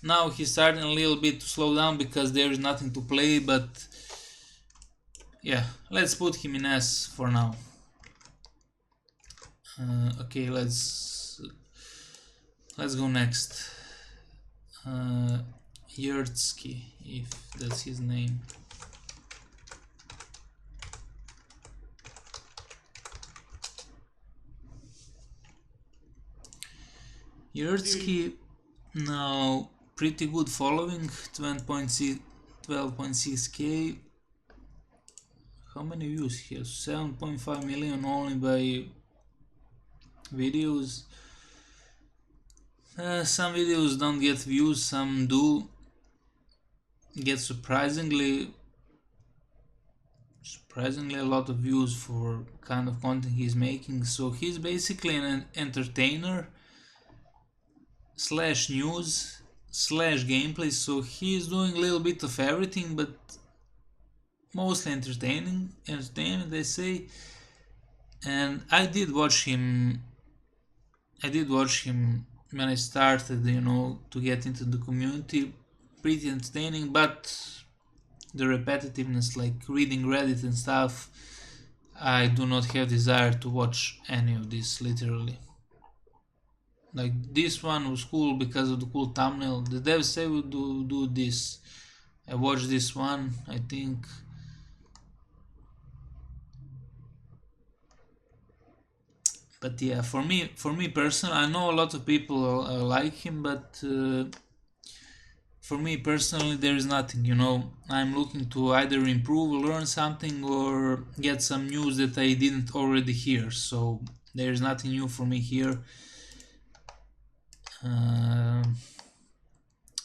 Now he's starting a little bit to slow down because there is nothing to play, but yeah, let's put him in S for now. Okay, let's go next. Yeertski, if that's his name. Yeertski, now pretty good following, 12.6k. How many views he has? 7.5 million only by videos. Some videos don't get views, some do get surprisingly a lot of views for kind of content he's making. So he's basically an entertainer slash news slash gameplay, so he's doing a little bit of everything, but mostly entertainment, they say. And I did watch him when I started, you know, to get into the community. Pretty entertaining, but the repetitiveness, like reading Reddit and stuff, I do not have desire to watch any of this, literally. Like, this one was cool because of the cool thumbnail. The devs say we do this. I watched this one, I think. But yeah, for me personally, I know a lot of people like him, but for me personally, there is nothing, you know. I'm looking to either improve, learn something, or get some news that I didn't already hear. So there is nothing new for me here.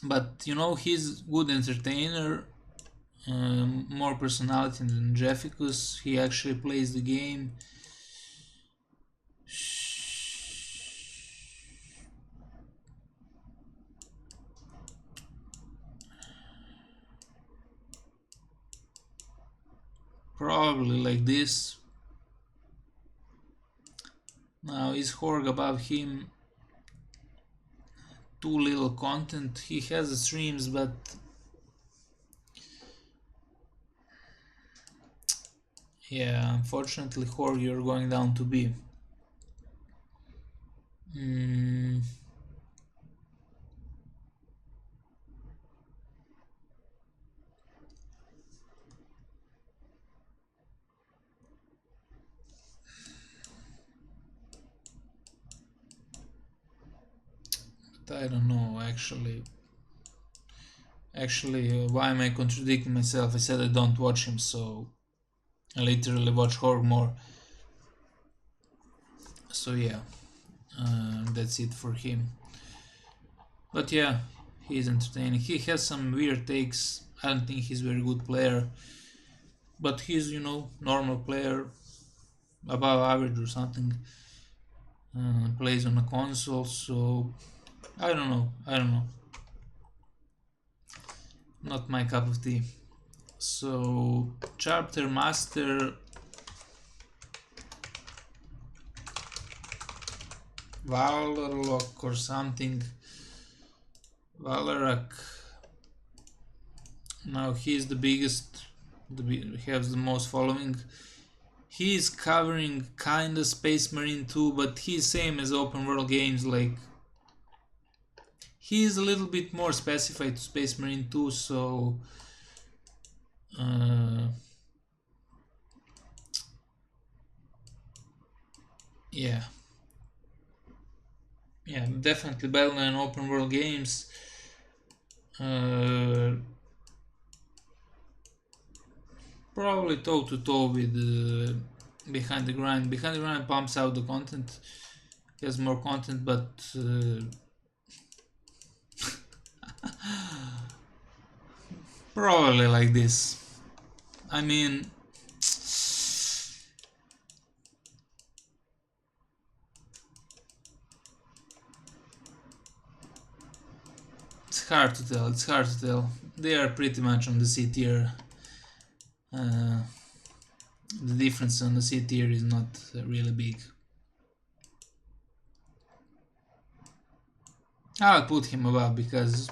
But you know, he's good entertainer, more personality than Jeficus. He actually plays the game. Probably like this. Now is Horg above him? Too little content. He has the streams, but yeah, unfortunately, Horg, you're going down to B. But I don't know, actually, why am I contradicting myself? I said I don't watch him, so I literally watch Horg more. So yeah, that's it for him. But yeah, he's entertaining. He has some weird takes. I don't think he's a very good player, but he's, you know, normal player, above average or something. Plays on a console, so I don't know. Not my cup of tea. So ChapterMasterValrak or something. Valrak. Now he's the biggest. He has the most following. He's covering kinda Space Marine 2, but he's same as openworldgames. Like, he's a little bit more specified to Space Marine 2, so yeah, definitely better than openworldgames. Probably toe to toe with Behind the Grind. Behind the Grind pumps out the content, has more content, but probably like this. I mean, it's hard to tell. They are pretty much on the C tier. The difference on the C tier is not really big. I'll put him above because,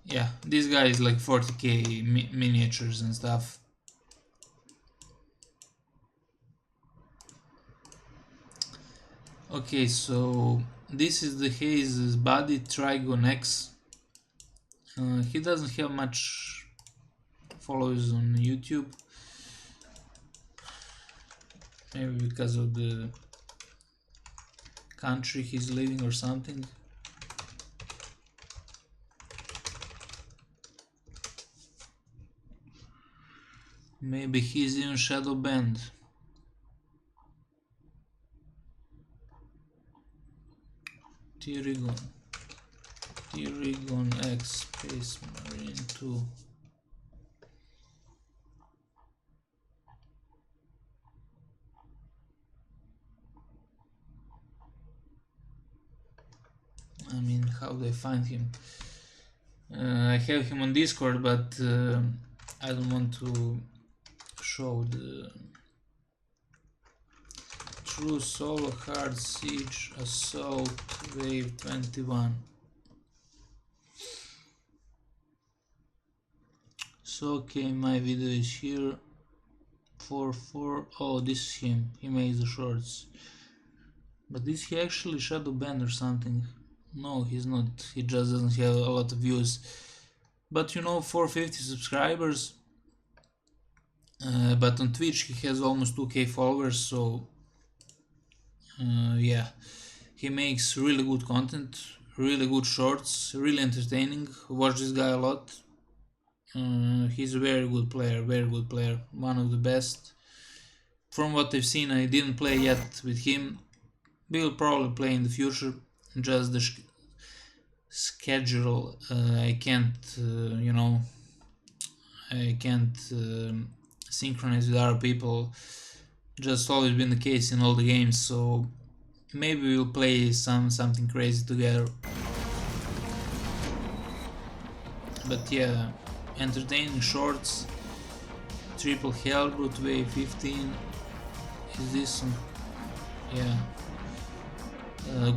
yeah, this guy is like 40k miniatures and stuff. Okay, so this is the Haze's buddy, Tigronix. He doesn't have much followers on YouTube, maybe because of the country he's living or something. Maybe he's even shadow banned. Tigronix Space Marine 2. I mean, how do I find him? I have him on Discord, but I don't want to show the True Solo Hard Siege Assault Wave 21. So okay, my video is here. 4. Oh, this is him. He makes the shorts. But is he actually shadow banned or something? No, he's not. He just doesn't have a lot of views. But you know, 450 subscribers. But on Twitch he has almost 2k followers, so yeah, he makes really good content, really good shorts, really entertaining. Watch this guy a lot. He's a very good player, one of the best. From what I've seen, I didn't play yet with him. We'll probably play in the future. Just the schedule, I can't, you know, I can't synchronize with other people. Just always been the case in all the games, so maybe we'll play something crazy together. But yeah, entertaining shorts, triple hellbrute wave 15. Is this some, yeah,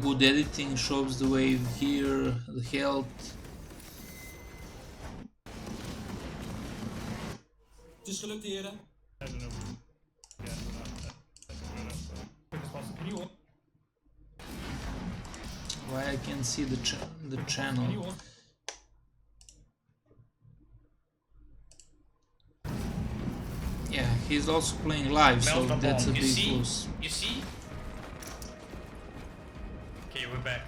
good editing, shows the wave here, the health. Het is gelukt, heren. I don't know. Yeah, quick as possible. Can you? Why I can't see the channel? Yeah, he's also playing live, so that's a big plus. You see? Okay, we're back.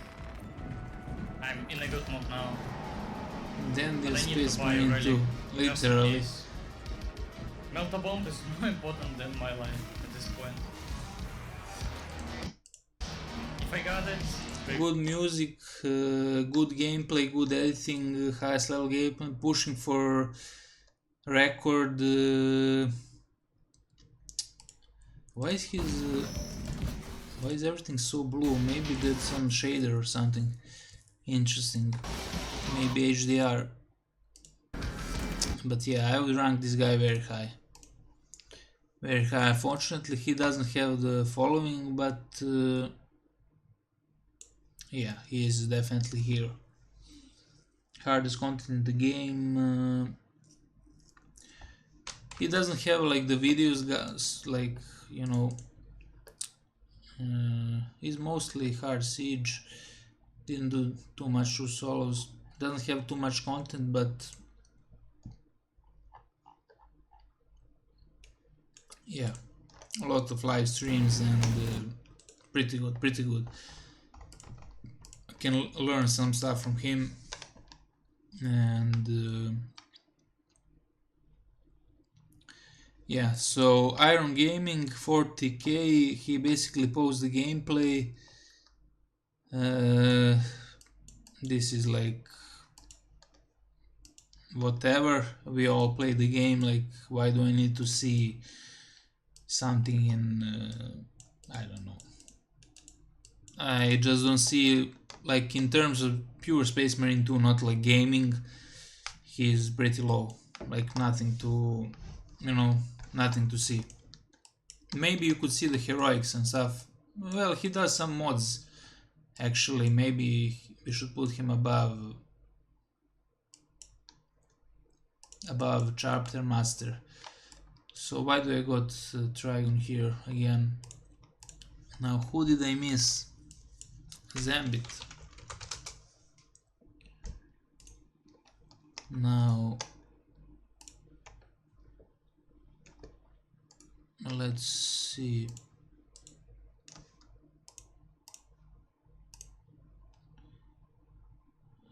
I'm in a good mood now. Then this Space Marine too, literally. Melt a bomb is more important than my life at this point. If I got it... Good music, good gameplay, good editing, highest level gameplay, pushing for record. Why is everything so blue? Maybe that's some shader or something interesting. Maybe HDR. But yeah, I would rank this guy very high. Very high. Unfortunately, he doesn't have the following, but yeah, he is definitely here. Hardest content in the game. He doesn't have like the videos, guys, like, you know, he's mostly hard siege. Didn't do too much true solos. Doesn't have too much content, but yeah, a lot of live streams and pretty good. I can learn some stuff from him, and yeah. So Iron Gaming 40k, he basically posts the gameplay. This is like whatever, we all play the game, like why do I need to see something in I don't know. I just don't see, like, in terms of pure Space Marine 2, not like gaming, he's pretty low, like nothing to, you know, nothing to see. Maybe you could see the heroics and stuff. Well, he does some mods actually. Maybe we should put him above Chapter Master. So why do I got Tigronix here again? Now who did I miss? Zambittt. Now let's see.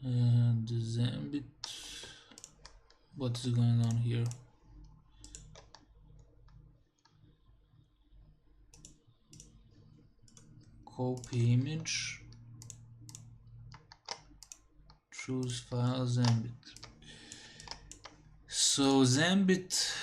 And Zambittt. What is going on here? Copy image. Choose file Zambittt. So Zambittt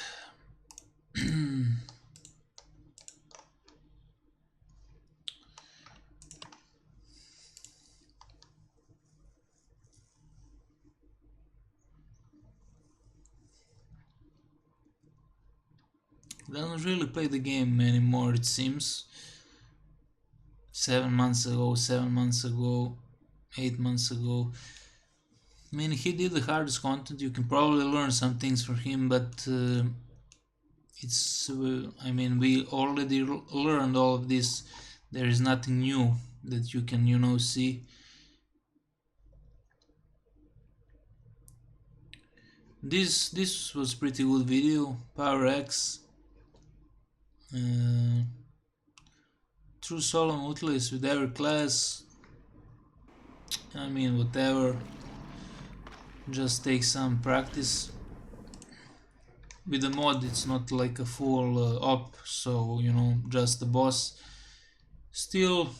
doesn't really play the game anymore, it seems. 7 months ago, 8 months ago. I mean, he did the hardest content. You can probably learn some things from him, but it's I mean, we already learned all of this. There is nothing new that you can, you know, see. This was pretty good video. Power X, true solo multilist with every class. I mean, whatever, just take some practice. With the mod it's not like a full op, so you know, just the boss. Still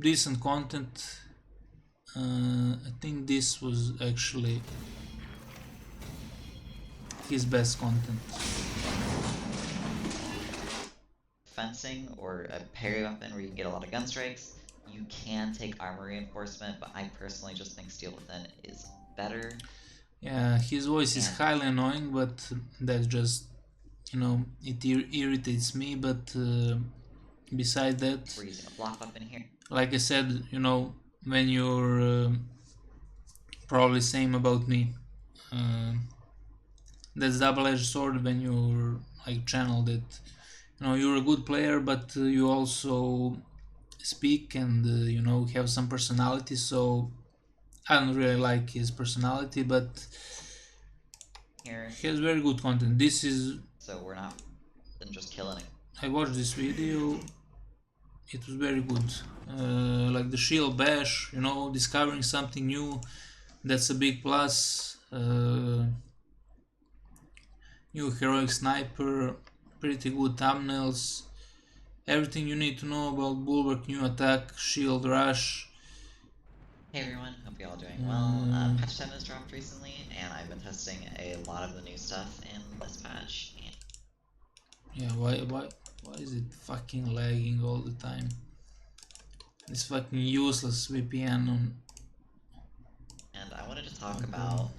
decent content. I think this was actually his best content. Fencing or a parry weapon where you can get a lot of gun strikes, you can take armor reinforcement, but I personally just think steel within is better. Yeah, his voice is highly annoying, but that just, you know, it irritates me. But beside that, we're using a block weapon here. Like I said, you know, when you're probably same about me, that's double-edged sword when you're like channel that, you know, you're a good player, but you also speak and you know, have some personality. So I don't really like his personality, but here he has very good content. This is, so we're not just killing it. I watched this video, it was very good. Like the shield bash, you know, discovering something new, that's a big plus. New heroic sniper, pretty good thumbnails, everything you need to know about Bulwark, new attack, shield rush. Hey everyone, hope you're all doing well. Patch 10 has dropped recently, and I've been testing a lot of the new stuff in this patch. Yeah, why is it fucking lagging all the time? This fucking useless VPN on. And I wanted to talk about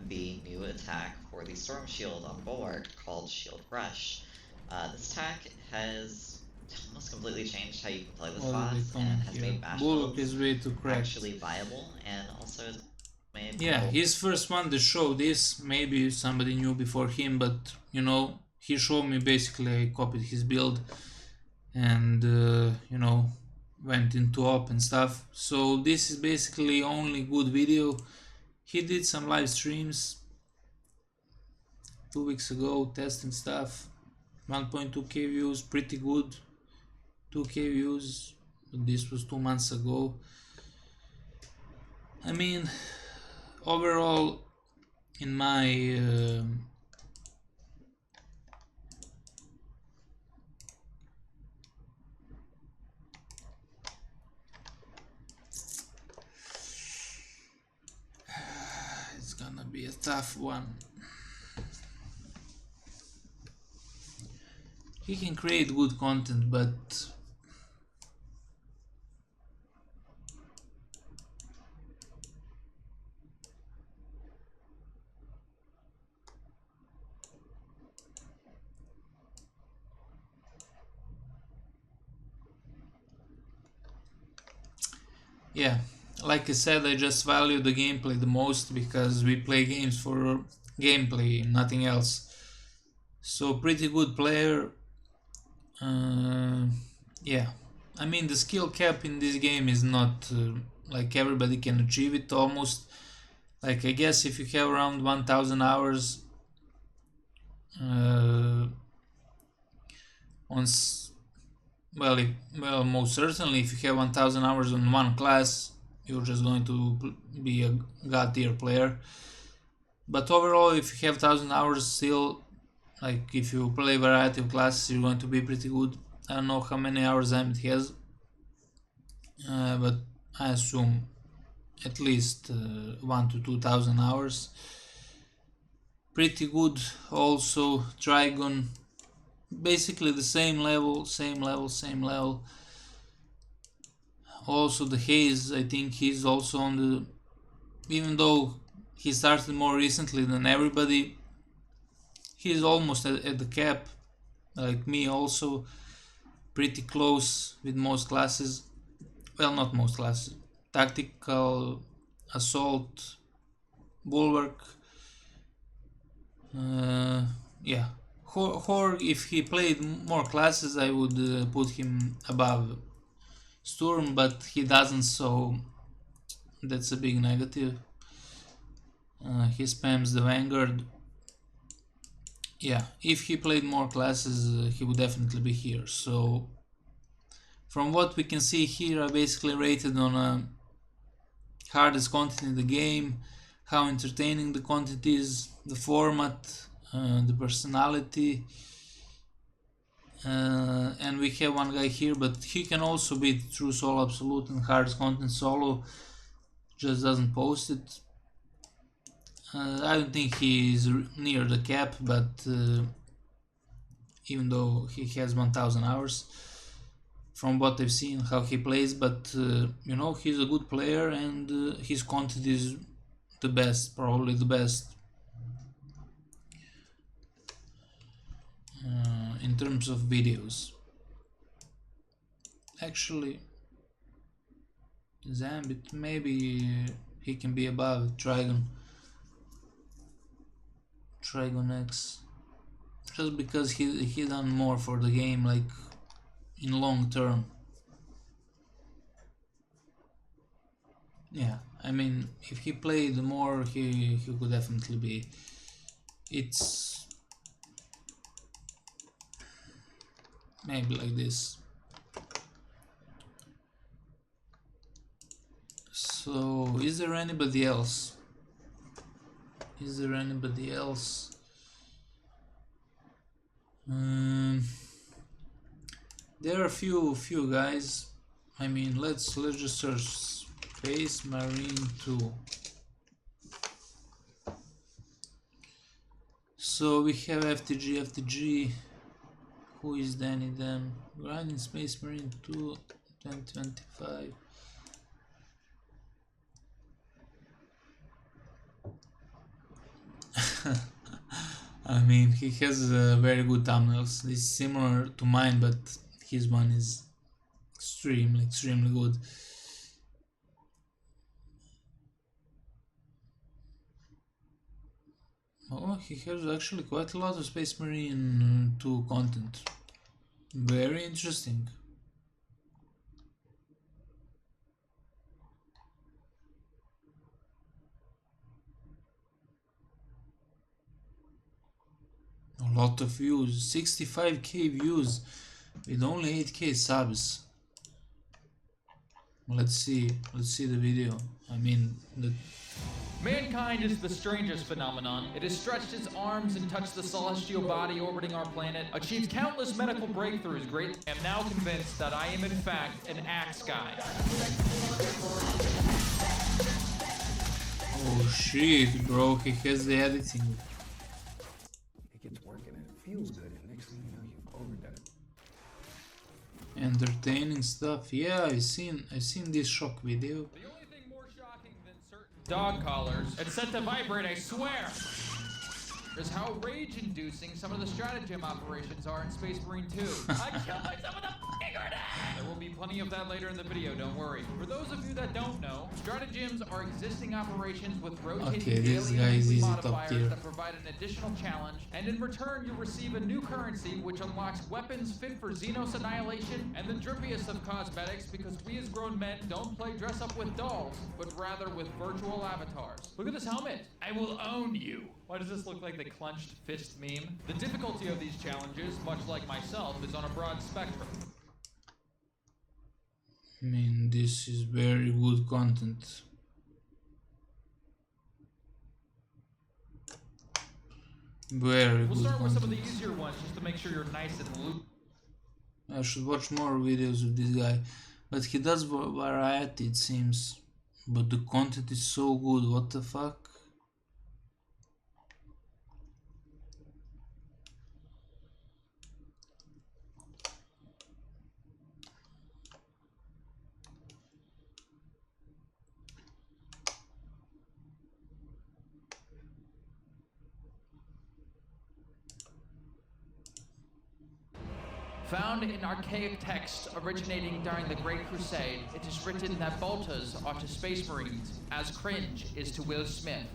the new attack for the Storm Shield on Bulwark called Shield Rush. This attack has almost completely changed how you can play this boss, and has made bash builds actually viable, and also has made his first one to show this. Maybe somebody knew before him, but you know, he showed me, basically I copied his build and you know, went into op and stuff. So this is basically only good video. He did some live streams 2 weeks ago testing stuff. 1.2k views, pretty good. 2k views, but this was 2 months ago. I mean, overall, in my it's gonna be a tough one. He can create good content, but yeah, like I said, I just value the gameplay the most because we play games for gameplay, nothing else. So pretty good player. Yeah, I mean, the skill cap in this game is not like everybody can achieve it almost. Like, I guess if you have around 1000 hours well, most certainly if you have 1000 hours on one class, you're just going to be a god tier player. But overall, if you have 1000 hours still, like if you play variety of classes, you're going to be pretty good. I don't know how many hours zambittt has, but I assume at least 1 to 2000 hours. Pretty good. Also Trigon, basically the same level. Also the Haze, I think he's also on the, even though he started more recently than everybody, he's almost at the cap, like me also, pretty close with most classes. Well, not most classes. Tactical, assault, bulwark, yeah, Horg, if he played more classes, I would put him above Sturm, but he doesn't, so that's a big negative. He spams the Vanguard. Yeah, if he played more classes, he would definitely be here. So, from what we can see here, I basically rated on hardest content in the game, how entertaining the content is, the format, the personality, and we have one guy here, but he can also beat True Solo Absolute and hardest content solo, just doesn't post it. I don't think he is near the cap, but even though he has 1000 hours from what I've seen how he plays, but you know, he's a good player and his content is the best, probably the best in terms of videos. Actually, Zambittt, maybe he can be above Tigronix, just because he done more for the game, like in long term. Yeah, I mean, if he played more, he could definitely be. It's maybe like this. So, is there anybody else? Is there anybody else? There are a few guys. I mean, let's just search Space Marine 2. So we have FTG. Who is DannyDeem? Grinding Space Marine 2 2025. I mean, he has very good thumbnails. It's similar to mine, but his one is extremely good. Oh, he has actually quite a lot of Space Marine 2 content. Very interesting. A lot of views, 65k views with only 8k subs. Let's see the video. I mean, Mankind is the strangest phenomenon. It has stretched its arms and touched the celestial body orbiting our planet, achieved countless medical breakthroughs. I am now convinced that I am in fact an axe guy. oh shit, bro, he has the editing. It gets working and it feels good, and next thing you know, you've overdone it. Entertaining stuff. Yeah, I've seen this shock video. The only thing more shocking than certain dog collars, it's set to vibrate, I swear, is how rage-inducing some of the stratagem operations are in Space Marine 2. I killed myself with a fucking grenade! There will be plenty of that later in the video, don't worry. For those of you that don't know, stratagems are existing operations with rotating daily modifiers that provide an additional challenge, and in return you receive a new currency which unlocks weapons fit for Xenos annihilation and the drippiest of cosmetics, because we as grown men don't play dress up with dolls, but rather with virtual avatars. Look at this helmet! I will own you! Why does this look like the clenched fist meme? The difficulty of these challenges, much like myself, is on a broad spectrum. I mean, this is very good content. Very We'll good start with some of the content. easier ones just to make sure you're nice and loop. I should watch more videos of this guy, but he does variety, it seems. But the content is so good. What the fuck? Found in archaic text originating during the Great Crusade, it is written that bolters are to Space Marines, as cringe is to Will Smith.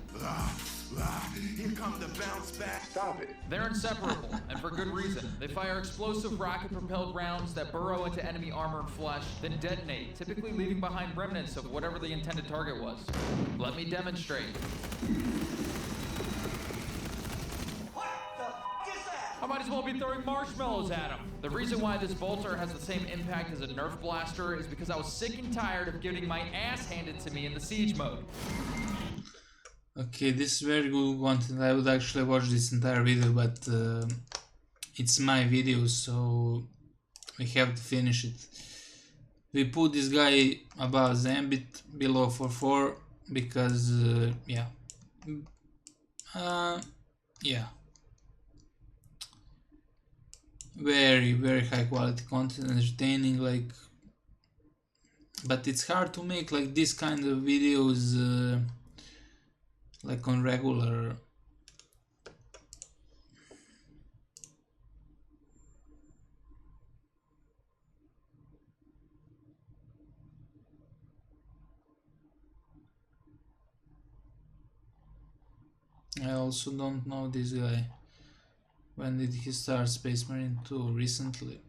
Here come the bounce back. Stop it. They're inseparable, and for good reason. They fire explosive rocket-propelled rounds that burrow into enemy armor and flesh, then detonate, typically leaving behind remnants of whatever the intended target was. Let me demonstrate. I might as well be throwing marshmallows at him. The reason why this bolter has the same impact as a Nerf blaster is because I was sick and tired of getting my ass handed to me in the siege mode. Okay, this is very good content. I would actually watch this entire video, but it's my video, so we have to finish it. We put this guy above zambittt, below 4-4, because yeah. Yeah. Very high quality content, entertaining, like, but it's hard to make like this kind of videos like on regular. I also don't know this guy. When did he start Space Marine 2? Recently.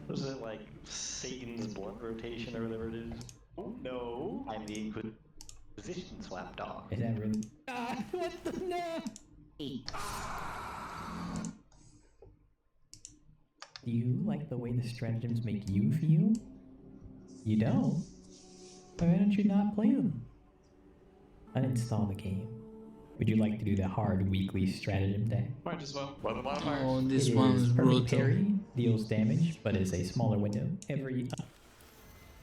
Was it like Satan's blood rotation or whatever it is? Oh no! I'm the Inquisition swap dog. Is that really? What the no? Do you like the way the stratagems make you feel? You don't? Why don't you not play them? Uninstall the game. Would you like to do the hard weekly stratagem day? Might as well. Oh, this It one is is perfect brutal. parry, deals damage, but is a smaller window every.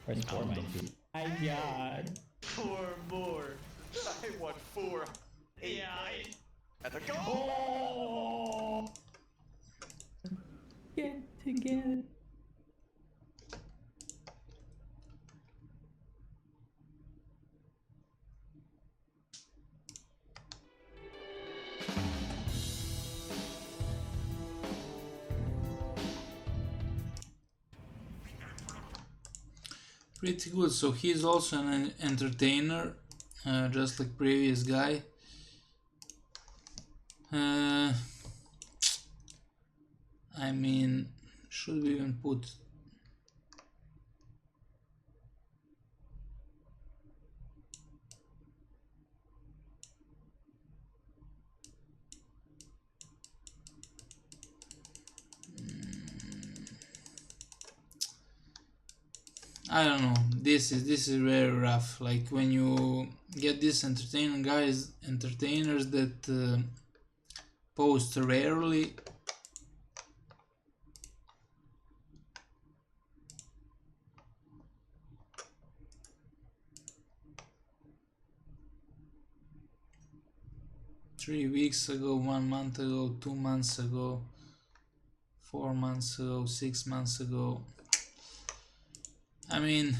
Where's 4 mind you? My god. 4 more. I want 4. Yeah. At the goal. Oh! Get together. Pretty good. So he's also an entertainer, just like previous guy. I mean, should we even put? I don't know. This is very rough. Like when you get these entertainers that post rarely. Three weeks ago, 1 month ago, 2 months ago, 4 months ago, 6 months ago. I mean,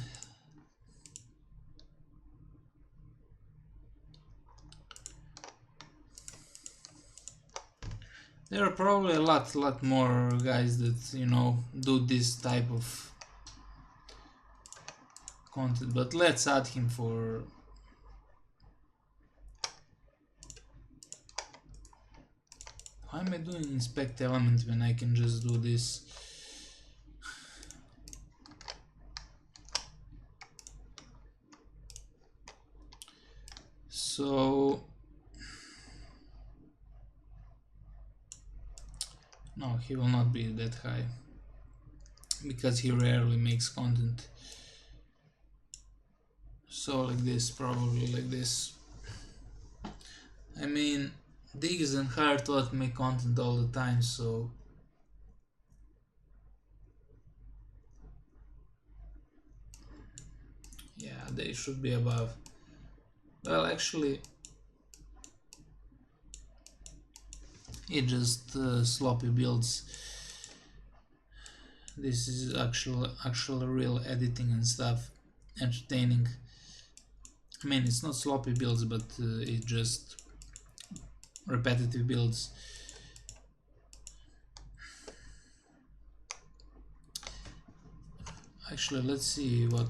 there are probably a lot more guys that, you know, do this type of content, but let's add him for. Why am I doing inspect element when I can just do this? So no, he will not be that high because he rarely makes content. So like this, probably like this. I mean, DannyDeem and HardThought make content all the time, so yeah, they should be above. Well, actually, it just sloppy builds. This is actual real editing and stuff, entertaining. I mean, it's not sloppy builds, but it's just repetitive builds. Actually, let's see what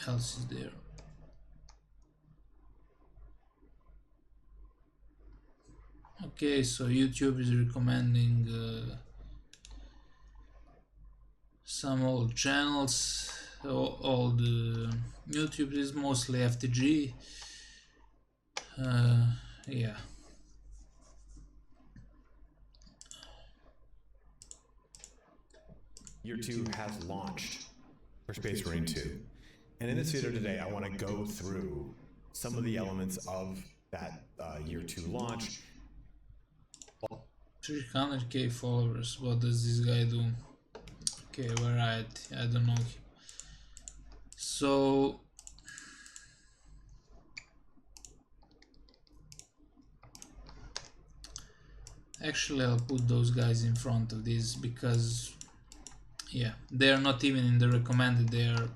else is there. Okay, so YouTube is recommending some old channels. Old YouTube is mostly FTG. Yeah. Year 2 has launched for Space Marine 2. And in this video today, I want to go through some of the elements of that Year 2 launch. 300k followers. What does this guy do? Okay, variety. I don't know him. So actually I'll put those guys in front of this because yeah, they're not even in the recommended, they are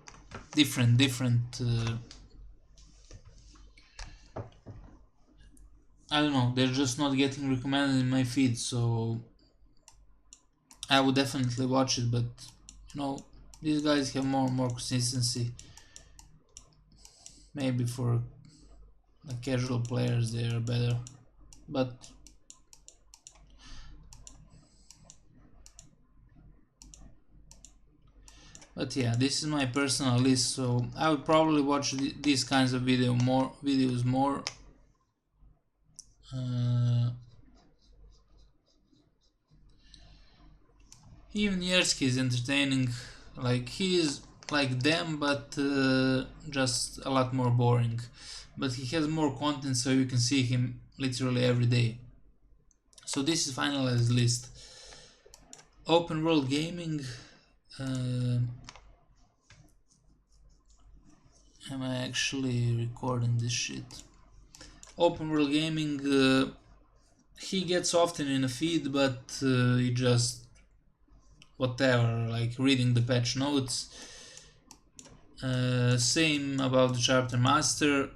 different I don't know, they're just not getting recommended in my feed, so I would definitely watch it, but you know, these guys have more consistency. Maybe for the casual players they are better, but yeah, this is my personal list, so I would probably watch these kinds of videos more. Even Yeertski is entertaining, like he is like them, but just a lot more boring. But he has more content, so you can see him literally every day. So this is finalized list. Open World Gaming. Am I actually recording this shit? Open World Gaming. He gets often in a feed, but he just whatever, like reading the patch notes. Same about the Chapter Master,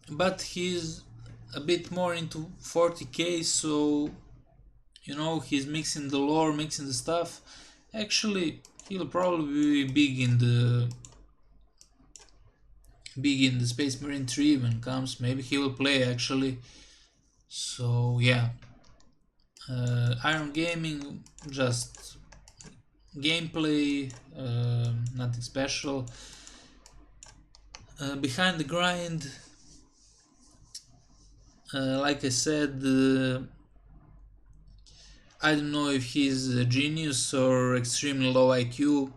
but he's a bit more into 40k, so you know, he's mixing the lore, mixing the stuff. Actually, he'll probably be big in the Space Marine 3 when it comes. Maybe he will play actually. So yeah, Iron Gaming, just gameplay, nothing special. Behind the Grind, like I said, I don't know if he's a genius or extremely low IQ.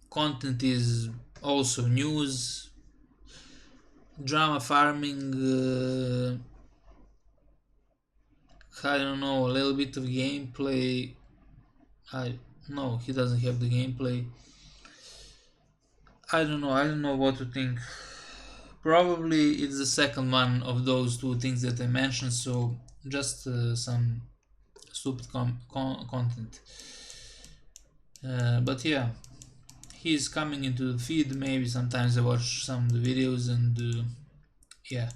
Content is also news, drama farming, I don't know, a little bit of gameplay. No, he doesn't have the gameplay. I don't know what to think. Probably it's the second one of those two things that I mentioned, so just some stupid content. But yeah, he's coming into the feed. Maybe sometimes I watch some of the videos, and yeah.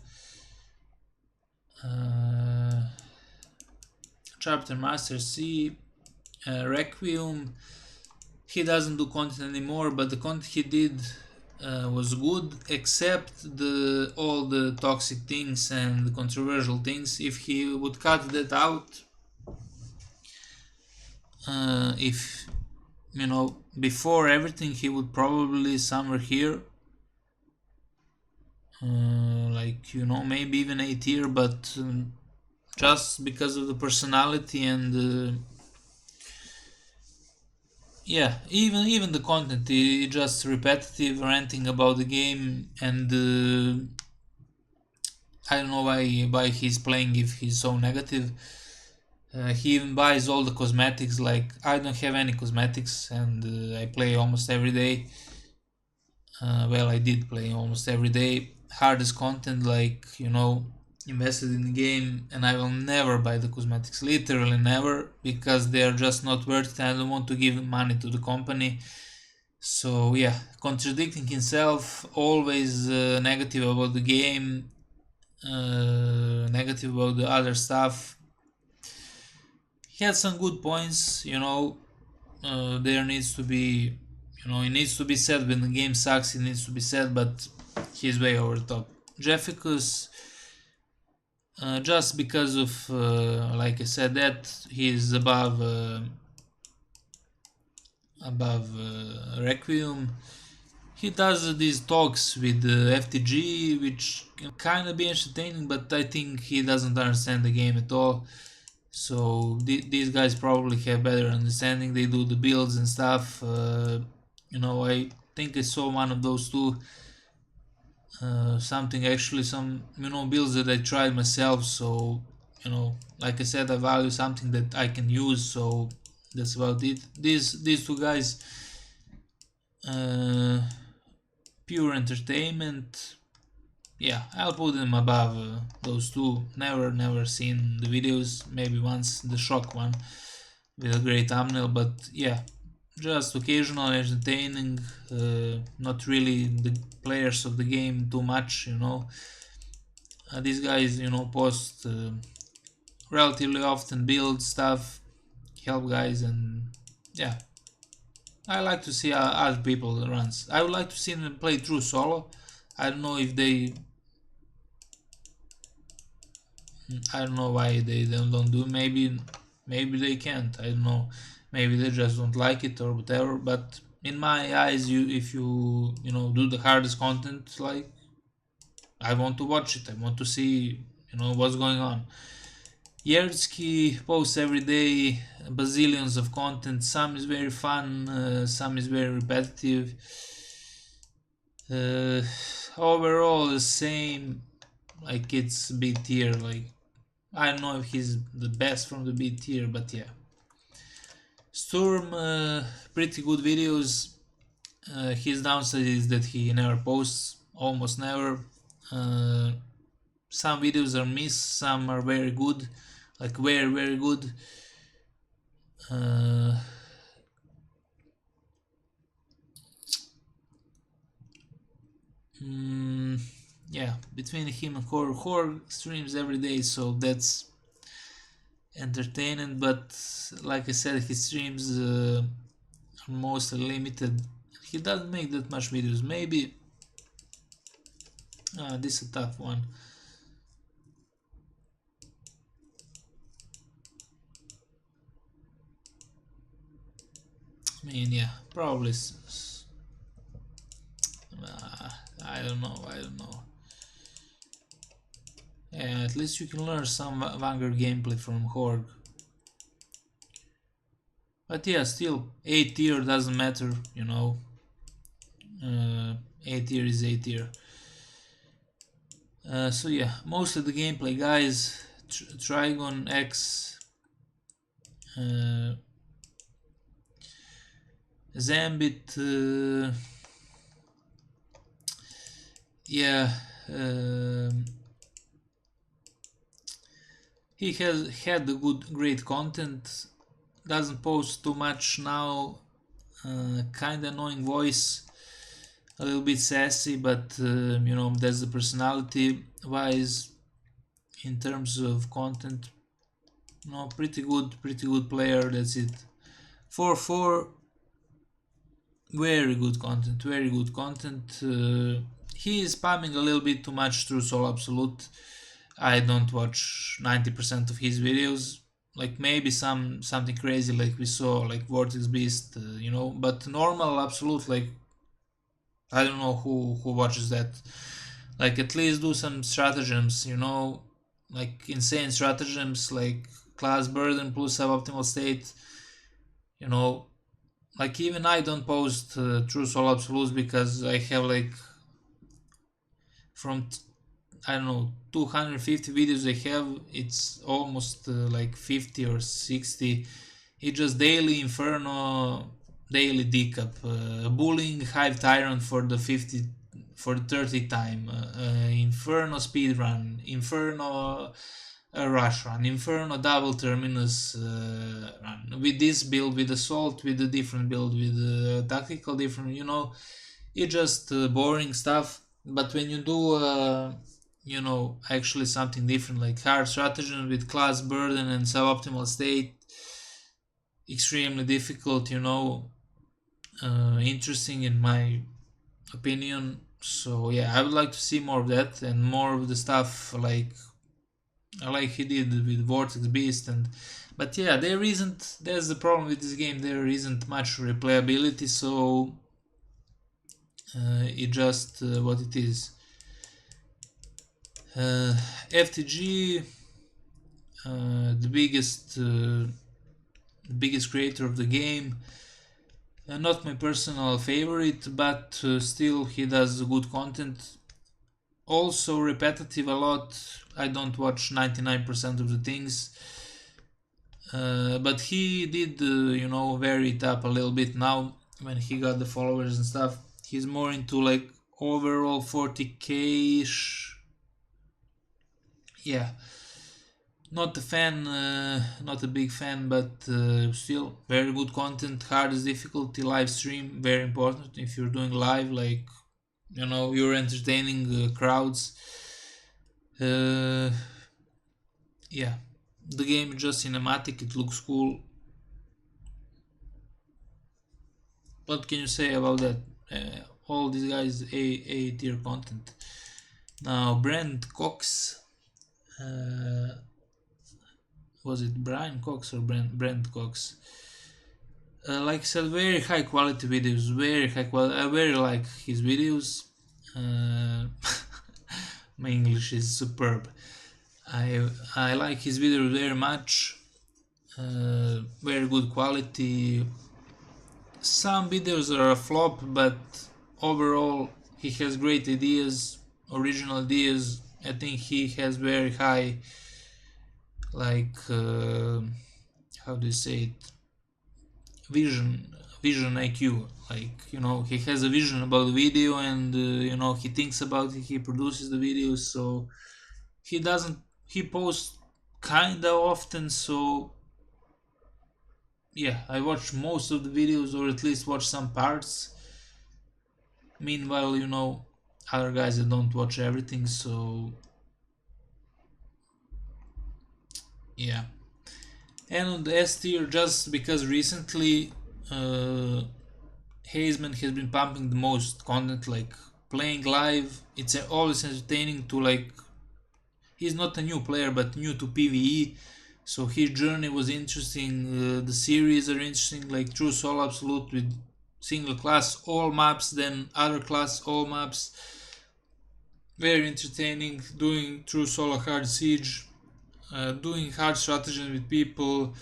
Chapter Master C, Requiem. He doesn't do content anymore, but the content he did was good, except all the toxic things and the controversial things. If he would cut that out, if you know, before everything, he would probably somewhere here, like, you know, maybe even A tier, but just because of the personality and yeah, even the content is just repetitive, ranting about the game, and I don't know why he's playing if he's so negative. He even buys all the cosmetics. Like, I don't have any cosmetics, and I play almost every day. Well, I did play almost every day. Hardest content, like, you know, invested in the game, and I will never buy the cosmetics, literally never, because they are just not worth it. I don't want to give money to the company, So yeah, contradicting himself, always negative about the game, negative about the other stuff. He had some good points, you know. There needs to be, you know, it needs to be said when the game sucks, it needs to be said, but he's way over the top. Jeficus, just because of, like I said, that he's above Requiem. He does these talks with FTG, which can kind of be entertaining, but I think he doesn't understand the game at all. So these guys probably have better understanding. They do the builds and stuff. You know, I think I saw one of those two. Something actually, some, you know, builds that I tried myself. So, you know, like I said, I value something that I can use. So that's about it. These two guys, pure entertainment. Yeah, I'll put them above those two. Never seen the videos. Maybe once the shock one with a great thumbnail, but yeah, just occasional entertaining. Not really the players of the game too much, you know. These guys, you know, post relatively often build stuff, help guys, and yeah, I like to see other people runs. I would like to see them play true solo. I don't know if they, I don't know why they don't do. Maybe they can't. I don't know. Maybe they just don't like it or whatever. But in my eyes, if you know, do the hardest content, like, I want to watch it. I want to see, you know, what's going on. Yeertski posts every day bazillions of content. Some is very fun, some is very repetitive. Overall the same, like it's B tier. Like, I don't know if he's the best from the B tier, but yeah. Sturm, pretty good videos. His downside is that he never posts, almost never. Some videos are missed, some are very good, like very good. Yeah, between him and Horg streams every day, so that's entertaining, but like I said, his streams are mostly limited. He doesn't make that much videos. Maybe this is a tough one. I mean, yeah, probably. I don't know. Yeah, at least you can learn some Vanguard gameplay from Horg. But yeah, still, A tier doesn't matter, you know. A tier is A tier. So yeah, mostly the gameplay guys. Tigronix, zambittt, yeah, he has had the great content, doesn't post too much now, kinda annoying voice, a little bit sassy, but you know, that's the personality wise. In terms of content, no, pretty good player, that's it. 4-4, very good content. He is spamming a little bit too much through Solo Absolute. I don't watch 90% of his videos, like maybe something crazy like we saw, like Vortex Beast, you know, but normal Absolute, like, I don't know who watches that. Like, at least do some stratagems, you know, like insane stratagems, like class burden plus suboptimal state, you know. Like, even I don't post true Solo Absolutes because I have like from I don't know 250 videos I have, it's almost like 50 or 60. It's just daily Inferno, daily decap, bullying Hive Tyrant for the 30 time, Inferno speedrun, Inferno a rush run, Inferno double terminus run with this build, with assault, with a different build, with tactical different, you know, it's just boring stuff. But when you do you know, actually something different like hard stratagem with class burden and suboptimal state, extremely difficult, you know, interesting in my opinion. So yeah, I would like to see more of that and more of the stuff like he did with Vortex Beast. And but yeah, that's the problem with this game, there isn't much replayability, so it just what it is. FTG, the biggest creator of the game, not my personal favorite, but still he does good content. Also repetitive a lot, I don't watch 99% of the things, but he did you know, vary it up a little bit now when he got the followers and stuff. He's more into like overall 40k ish. Yeah, not a fan, not a big fan, but still very good content. Hardest difficulty, live stream, very important if you're doing live, like, you know, you're entertaining crowds. Yeah, the game is just cinematic, it looks cool. What can you say about that? All these guys A tier content. Now Brent Cox, was it Brian Cox or Brent Cox? Like I said, very high quality videos, very high quality. I very like his videos. My English is superb. I like his videos very much. Very good quality. Some videos are a flop, but overall he has great ideas, original ideas. I think he has very high, like how do you say it, vision IQ. Like, you know, he has a vision about the video, and you know, he thinks about it, he produces the videos. So he posts kinda often, so yeah, I watch most of the videos, or at least watch some parts. Meanwhile, you know, other guys that don't watch everything, so yeah. And on the S tier, just because recently Hazeman has been pumping the most content, like playing live. It's always entertaining to, like, he's not a new player but new to PvE, so his journey was interesting. The series are interesting, like True Solo Absolute with single class all maps, then other class all maps. Very entertaining. Doing True Solo Hard Siege, doing hard strategy with people.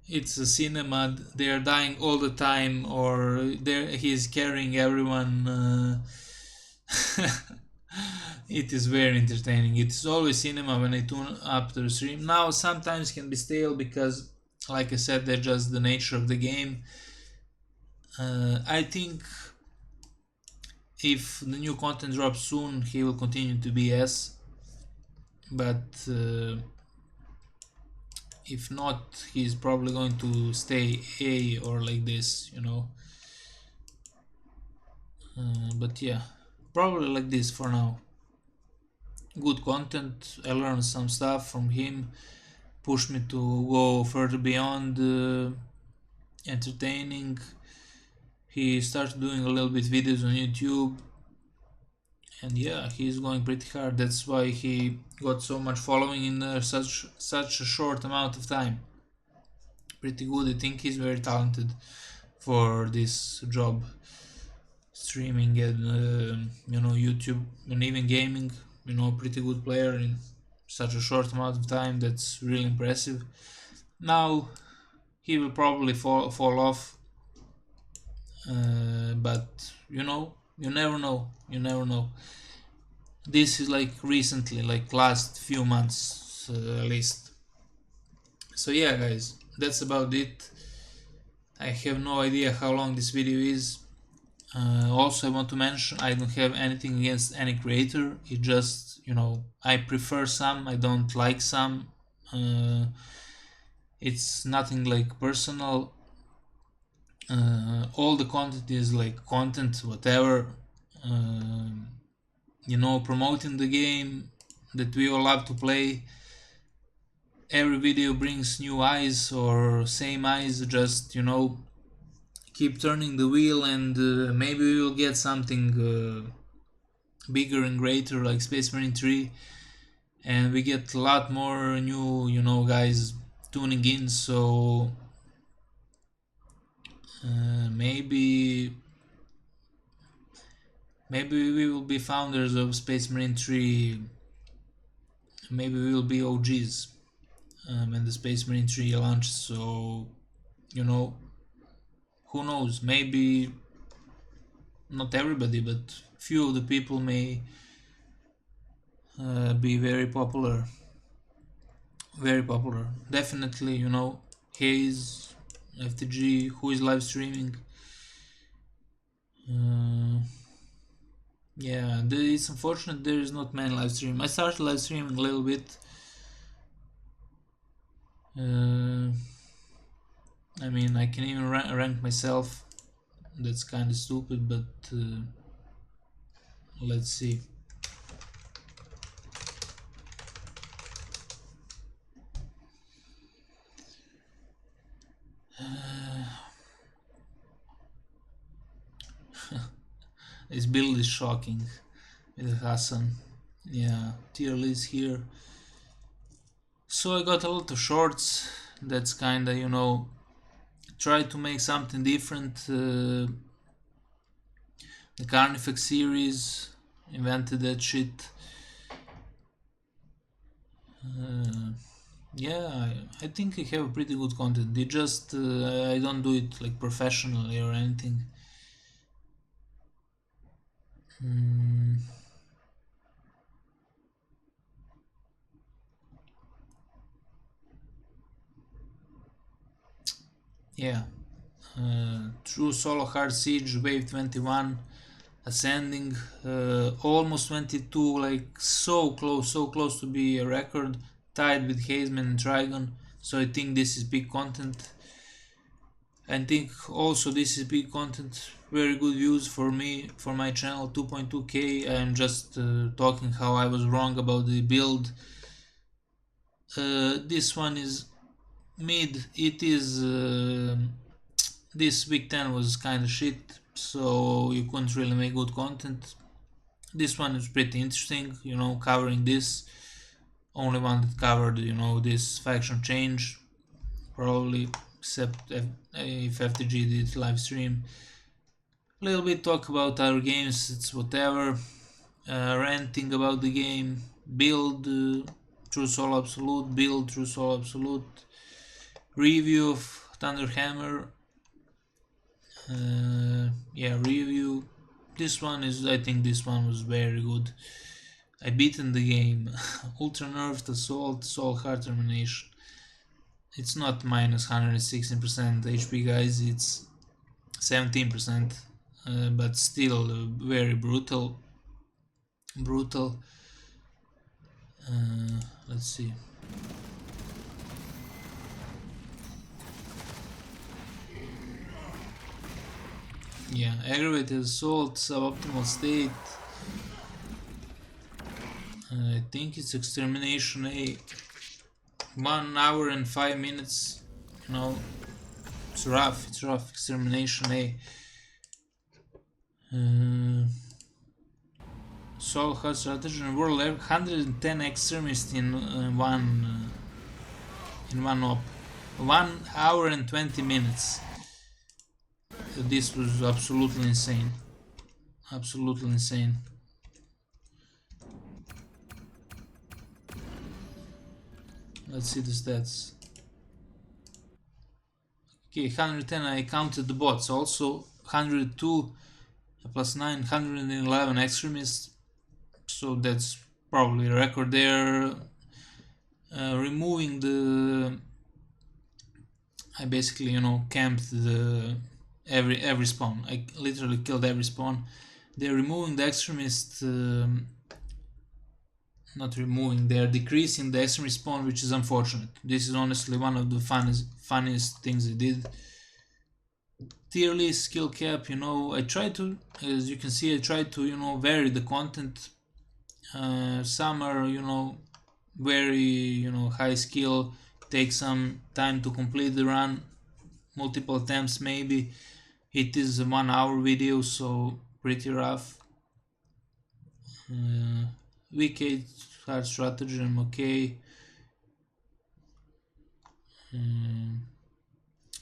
It's a cinema. They are dying all the time, or he's carrying everyone. It is very entertaining. It's always cinema when I tune up the stream. Now sometimes can be stale because, like I said, they're just the nature of the game. I think if the new content drops soon, he will continue to be S, but if not, he's probably going to stay A or like this, you know. But yeah, probably like this for now. Good content. I learned some stuff from him, pushed me to go further beyond entertaining. He started doing a little bit videos on YouTube, and yeah, he's going pretty hard. That's why he got so much following in such a short amount of time. Pretty good. I think he's very talented for this job, streaming and you know, YouTube and even gaming. You know, pretty good player in such a short amount of time. That's really impressive. Now he will probably fall off, but you know, you never know. This is like recently, like last few months at least. So yeah, guys, that's about it. I have no idea how long this video is. Also, I want to mention I don't have anything against any creator. It just, you know, I prefer some, I don't like some. It's nothing like personal. All the content is like content, whatever. You know, promoting the game that we all love to play. Every video brings new eyes or same eyes, just, you know, keep turning the wheel and maybe we will get something bigger and greater like Space Marine 3, and we get a lot more new, you know, guys tuning in, so maybe we will be founders of Space Marine 3. Maybe we will be OGs when the Space Marine 3 launches, so, you know, who knows, maybe not everybody, but few of the people may be very popular. Definitely, you know, Haze, FTG, who is live streaming. Yeah, it's unfortunate there is not many live stream. I started live streaming a little bit. I mean, I can even rank myself. That's kind of stupid, but let's see. This build is shocking with Hassan. Yeah, tier list here. So I got a lot of shorts. That's kinda, you know, try to make something different. The Carnifex series invented that shit. Yeah, I think I have pretty good content. It just I don't do it like professionally or anything. Yeah, True Solo Hard Siege Wave 21 ascending, almost 22, like so close to be a record, tied with Hazeman and Trigon. So I think this is big content. I think also this is big content, very good views for me, for my channel, 2.2k. I'm just talking how I was wrong about the build. This one is mid. It is this week 10 was kind of shit, so you couldn't really make good content. This one is pretty interesting, you know, covering this. Only one that covered, you know, this faction change, probably, except if FTG did live stream. A little bit talk about other games, it's whatever. Ranting about the game, build True Soul Absolute, build True Soul Absolute, review of Thunderhammer. Yeah, review. This one is, I think this one was very good. I beaten the game. Ultra Nerfed Assault, Soul Heart Termination. It's not minus 116% HP, guys, it's 17%, but still very brutal. Let's see. Yeah, aggravated assault, suboptimal state. I think it's extermination A. 1 hour and 5 minutes. No, it's rough. Extermination A. Soul Hard Strategy in World 110 extremists in one op. 1 hour and 20 minutes. This was absolutely insane. Let's see the stats. Okay, 110, I counted the bots. Also 102 plus 9, 111 extremists. So that's probably a record there. Removing the... I basically, you know, camped the every spawn. I literally killed every spawn. They're removing the extremist, not removing, they're decreasing the extremist spawn, which is unfortunate. This is honestly one of the funniest things they did. Tier list, skill cap, you know, I try to, as you can see, I try to, you know, vary the content. Some are, you know, very, you know, high skill, take some time to complete the run, multiple attempts maybe. It is a 1 hour video, so pretty rough. Week 8 hard stratagem, okay.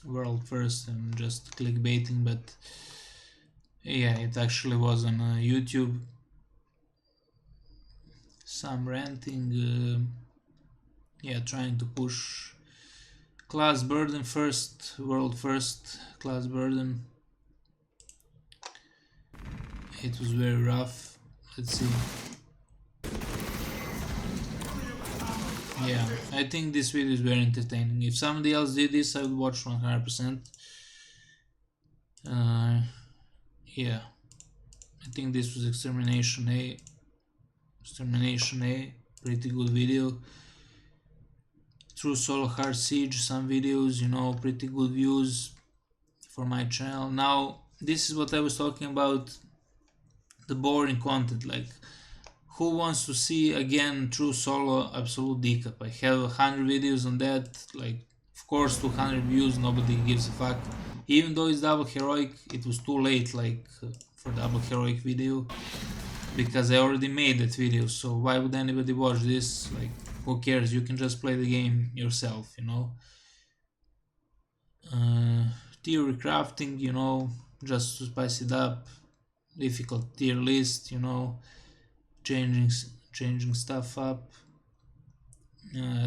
World first, I'm just clickbaiting, but yeah, it actually was on YouTube. Some ranting, yeah, trying to push class burden first, world first, class burden. It was very rough. Let's see. Yeah, I think this video is very entertaining. If somebody else did this, I would watch 100%. Yeah, I think this was Extermination A. Extermination A, pretty good video. True Solo Hard Siege, some videos, you know, pretty good views for my channel. Now, this is what I was talking about, the boring content, like who wants to see again True Solo Absolute Decap? I have 100 videos on that, like of course 200 views, nobody gives a fuck. Even though it's double heroic, it was too late, like for double heroic video, because I already made that video, so why would anybody watch this? Like, who cares? You can just play the game yourself, you know. Theory crafting, you know, just to spice it up. Difficult tier list, you know, changing stuff up.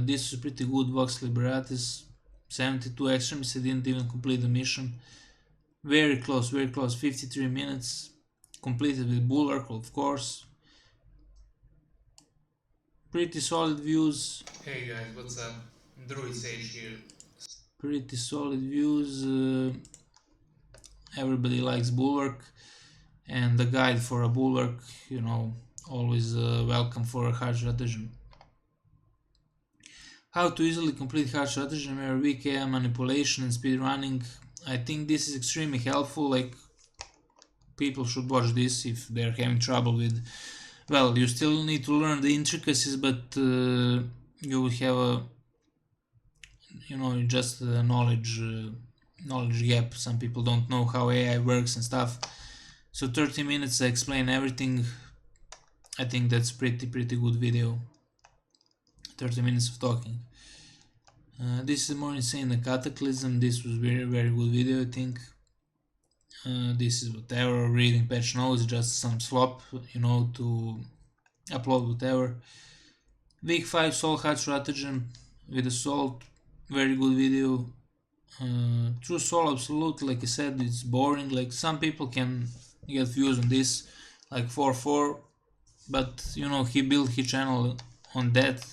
This was pretty good. Vox Liberatis, 72 extremists. I didn't even complete the mission. Very close, 53 minutes. Completed with Bulwark, of course. Pretty solid views. Hey guys, what's up? Druid Sage here. Pretty solid views. Everybody likes Bulwark, and the guide for a Bulwark, you know, always welcome for a hard stratagem. How to easily complete hard stratagem or WK manipulation and speed running. I think this is extremely helpful. Like, people should watch this if they're having trouble with. Well, you still need to learn the intricacies, but you will have a, you know, just a knowledge gap. Some people don't know how AI works and stuff. So 30 minutes I explain everything. I think that's pretty good video. 30 minutes of talking. This is more insane than Cataclysm. This was very good video, I think. This is whatever, reading patch notes, just some slop, you know, to upload whatever. Week 5 Soul Hard Stratagem with Assault, very good video. True Soul Absolute, like I said, it's boring. Like, some people can get views on this, like 4-4, but you know, he built his channel on that.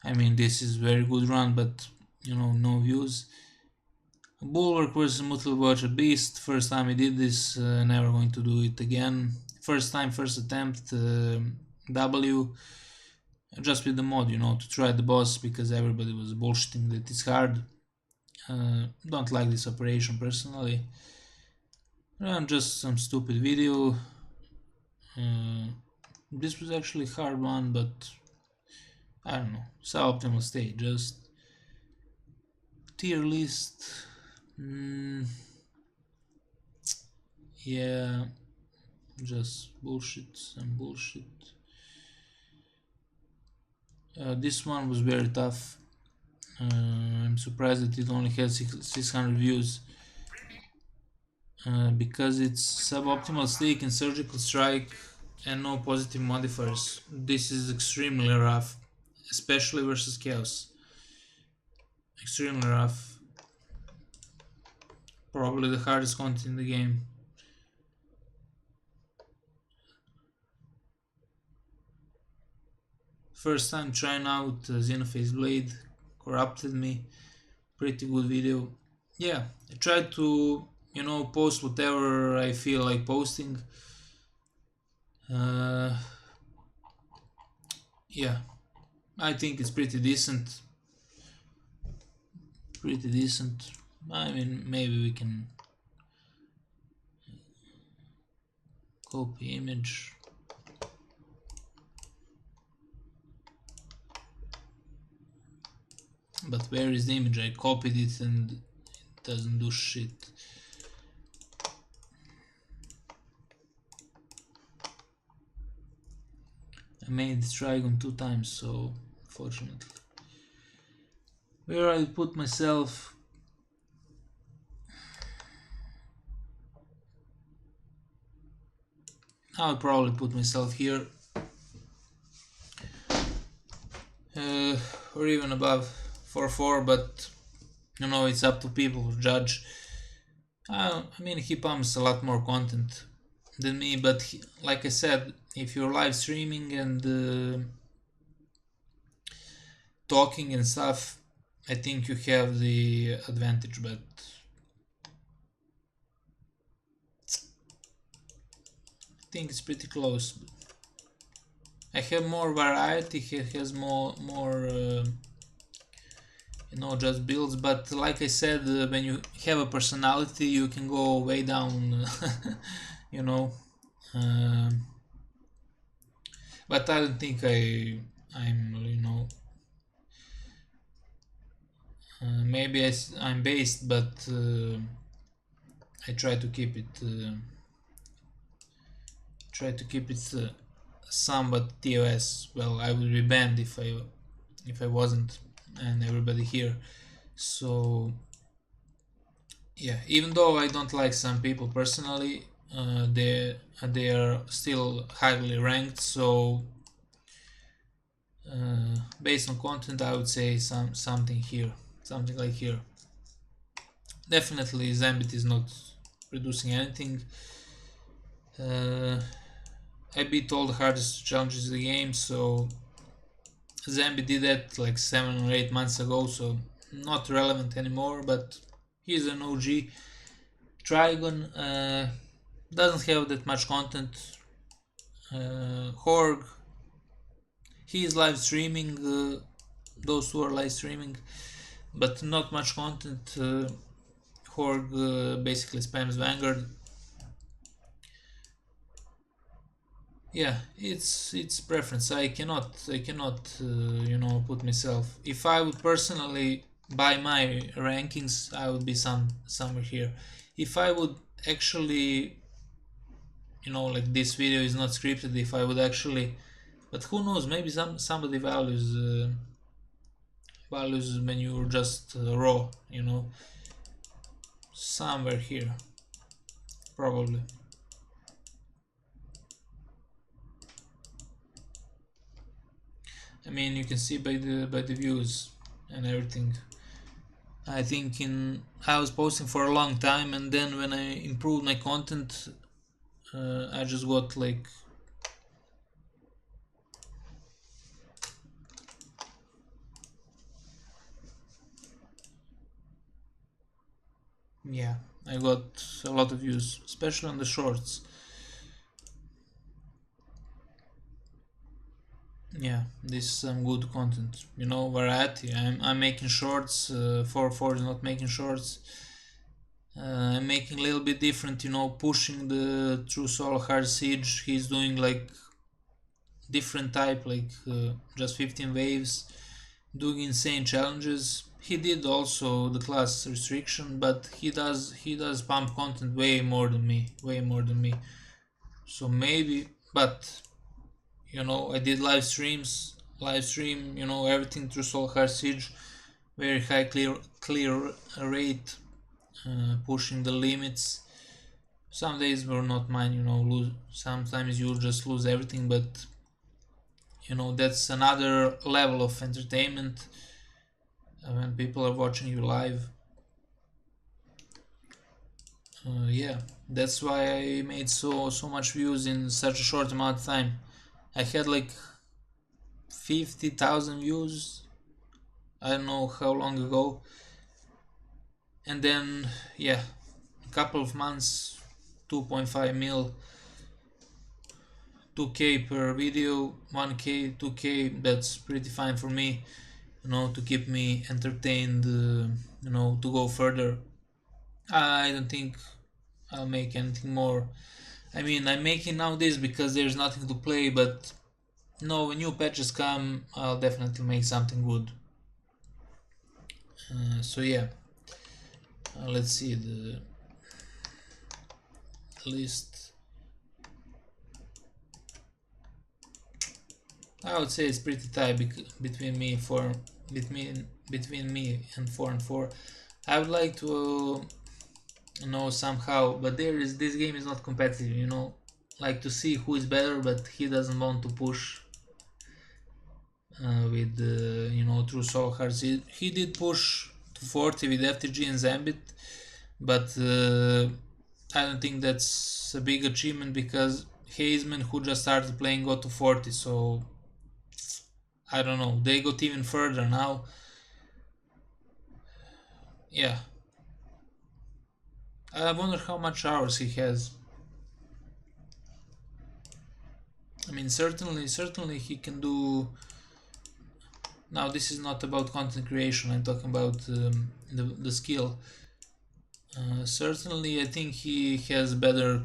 I mean, this is very good run, but you know, no views. Bulwark vs Mutal Watcher Beast, first time I did this, never going to do it again. First time, first attempt, W, just with the mod, you know, to try the boss, because everybody was bullshitting that it's hard. Don't like this operation personally. Just some stupid video. This was actually a hard one, but I don't know, suboptimal state, just tier list. Yeah, just bullshit, some bullshit. This one was very tough. I'm surprised that it only had 600 views, because it's suboptimal stake and surgical strike and no positive modifiers. This is extremely rough, especially versus Chaos. Extremely rough. Probably the hardest content in the game. First time trying out Xenophase Blade, corrupted me. Pretty good video. Yeah, I tried to you know, post whatever I feel like posting. Yeah, I think it's pretty decent. Pretty decent. I mean, maybe we can copy image. But where is the image? I copied it and it doesn't do shit. I made Tigronix 2 times, so fortunately. Where I put myself? I'll probably put myself here. Or even above 4-4, but you know, it's up to people to judge. I mean, he pumps a lot more content than me, but like I said, if you're live streaming and talking and stuff, I think you have the advantage, but I think it's pretty close. I have more variety, he has more you know, just builds, but like I said, when you have a personality, you can go way down, you know. But I don't think I'm, you know, maybe I'm based, but I try to keep it somewhat TOS. Well, I would be banned if I wasn't, and everybody here. So yeah, even though I don't like some people personally, they are still highly ranked. So based on content, I would say something here, something like here. Definitely, zambittt is not producing anything. I beat all the hardest challenges in the game, so zambittt did that like 7 or 8 months ago, so not relevant anymore, but he's an OG. Tigronix doesn't have that much content. Horg, he is live streaming, those who are live streaming, but not much content. Horg basically spams Vanguard. Yeah, it's preference. I cannot you know, put myself. If I would personally buy my rankings, I would be somewhere here. If I would actually, you know, like this video is not scripted, if I would actually, but who knows, maybe somebody values when you're just raw, you know, somewhere here, probably. I mean, you can see by the views and everything. I think I was posting for a long time, and then when I improved my content, I just got like yeah, I got a lot of views, especially on the shorts. Yeah, this is some good content, you know, variety. I'm making shorts. 4-4 is not making shorts. I'm making a little bit different, you know, pushing the True Solo Hard Siege. He's doing like different type, like just 15 waves, doing insane challenges. He did also the class restriction, but he does pump content way more than me. So maybe, but you know, I did live stream, you know, everything through Soul Hard Siege, very high clear rate, pushing the limits. Some days were not mine, you know, sometimes you'll just lose everything, but you know, that's another level of entertainment when people are watching you live. Yeah, that's why I made so much views in such a short amount of time. I had like 50,000 views, I don't know how long ago, and then yeah, a couple of months, 2.5 mil, 2k per video, 1k, 2k, that's pretty fine for me, you know, to keep me entertained, you know, to go further. I don't think I'll make anything more. I mean, I'm making now this because there's nothing to play, but no, when new patches come, I'll definitely make something good. So yeah, let's see the list. I would say it's pretty tight between me and 4 and 4. I would like to know somehow, but this game is not competitive, you know, like to see who is better, but he doesn't want to push with you know, true solo hearts. He did push to 40 with FTG and Zambittt, but I don't think that's a big achievement because Hazeman, who just started playing, got to 40, so I don't know, they got even further now. Yeah, I wonder how much hours he has. I mean, certainly he can do. Now this is not about content creation, I'm talking about the skill. Certainly I think he has better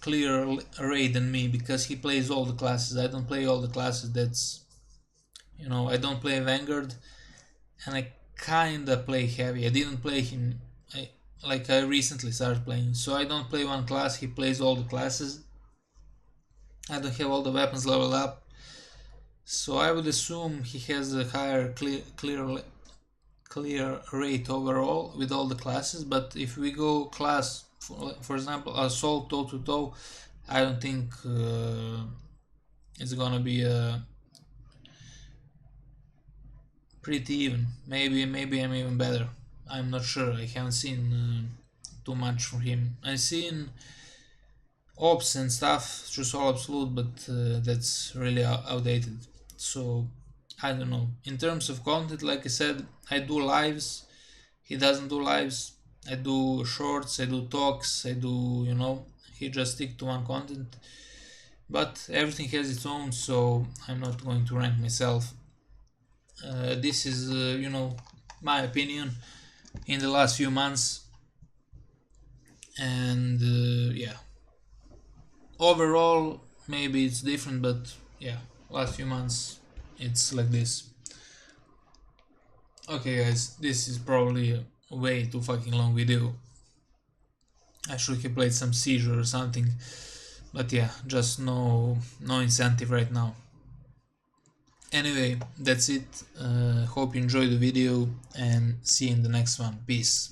clear array than me because he plays all the classes. I don't play all the classes. That's, you know, I don't play Vanguard and I kinda play heavy. I didn't play him, I recently started playing, so I don't play one class, he plays all the classes. I don't have all the weapons leveled up, so I would assume he has a higher clear rate overall with all the classes. But if we go class, for example, assault toe to toe, I don't think it's gonna be pretty even. Maybe I'm even better. I'm not sure. I haven't seen too much from him. I've seen ops and stuff through Solo Absolute, but that's really outdated. So I don't know. In terms of content, like I said, I do lives. He doesn't do lives. I do shorts. I do talks. I do, you know. He just stick to one content. But everything has its own, so I'm not going to rank myself. This is, you know, my opinion in the last few months, and yeah, overall maybe it's different, but yeah, last few months it's like this. Okay guys, this is probably a way too fucking long video. I should have played some Siege or something, but yeah, just no incentive right now. Anyway, that's it. Hope you enjoyed the video and see you in the next one. Peace.